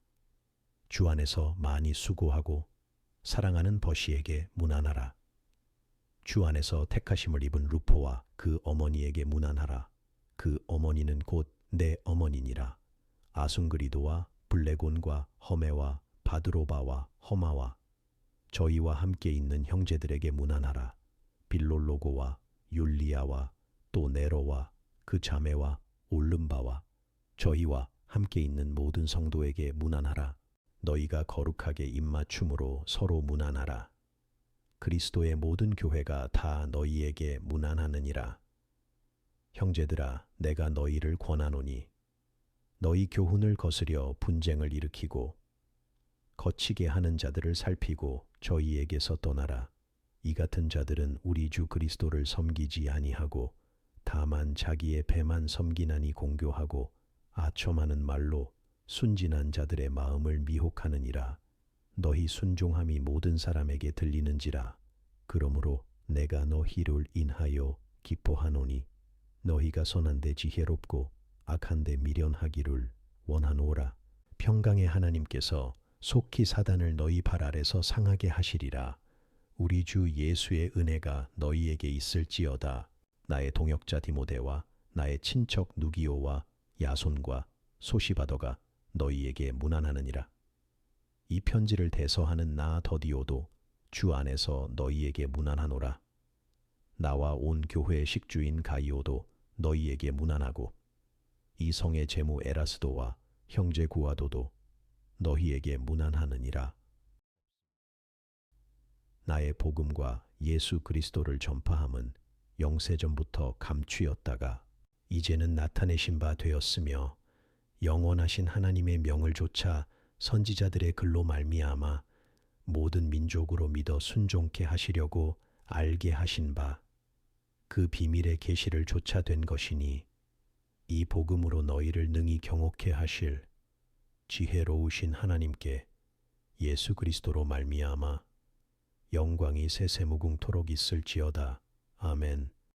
주 안에서 많이 수고하고 사랑하는 버시에게 문안하라. 주 안에서 택하심을 입은 루포와 그 어머니에게 문안하라. 그 어머니는 곧 내 어머니니라. 아순그리도와 블레곤과 허메와 바드로바와 허마와 저희와 함께 있는 형제들에게 문안하라. 빌롤로고와 율리아와 또 네로와 그 자매와 올름바와 저희와 함께 있는 모든 성도에게 문안하라. 너희가 거룩하게 입맞춤으로 서로 문안하라. 그리스도의 모든 교회가 다 너희에게 문안하느니라. 형제들아, 내가 너희를 권하노니 너희 교훈을 거스려 분쟁을 일으키고 거치게 하는 자들을 살피고 저희에게서 떠나라. 이 같은 자들은 우리 주 그리스도를 섬기지 아니하고 다만 자기의 배만 섬기나니 공교하고 아첨하는 말로 순진한 자들의 마음을 미혹하느니라. 너희 순종함이 모든 사람에게 들리는지라. 그러므로 내가 너희를 인하여 기뻐하노니 너희가 선한데 지혜롭고 악한 데 미련하기를 원하노라. 평강의 하나님께서 속히 사단을 너희 발 아래서 상하게 하시리라. 우리 주 예수의 은혜가 너희에게 있을지어다. 나의 동역자 디모데와 나의 친척 누기오와 야손과 소시바더가 너희에게 문안하느니라. 이 편지를 대서하는 나 더디오도 주 안에서 너희에게 문안하노라. 나와 온 교회의 식주인 가이오도 너희에게 문안하고 이 성의 제무 에라스도와 형제 구아도도 너희에게 문안하느니라. 나의 복음과 예수 그리스도를 전파함은 영세전부터 감추였다가 이제는 나타내신 바 되었으며 영원하신 하나님의 명을 조차 선지자들의 글로 말미암아 모든 민족으로 믿어 순종케 하시려고 알게 하신 바 그 비밀의 계시를 조차 된 것이니 이 복음으로 너희를 능히 경옥케 하실 지혜로우신 하나님께 예수 그리스도로 말미암아 영광이 세세무궁토록 있을지어다. 아멘.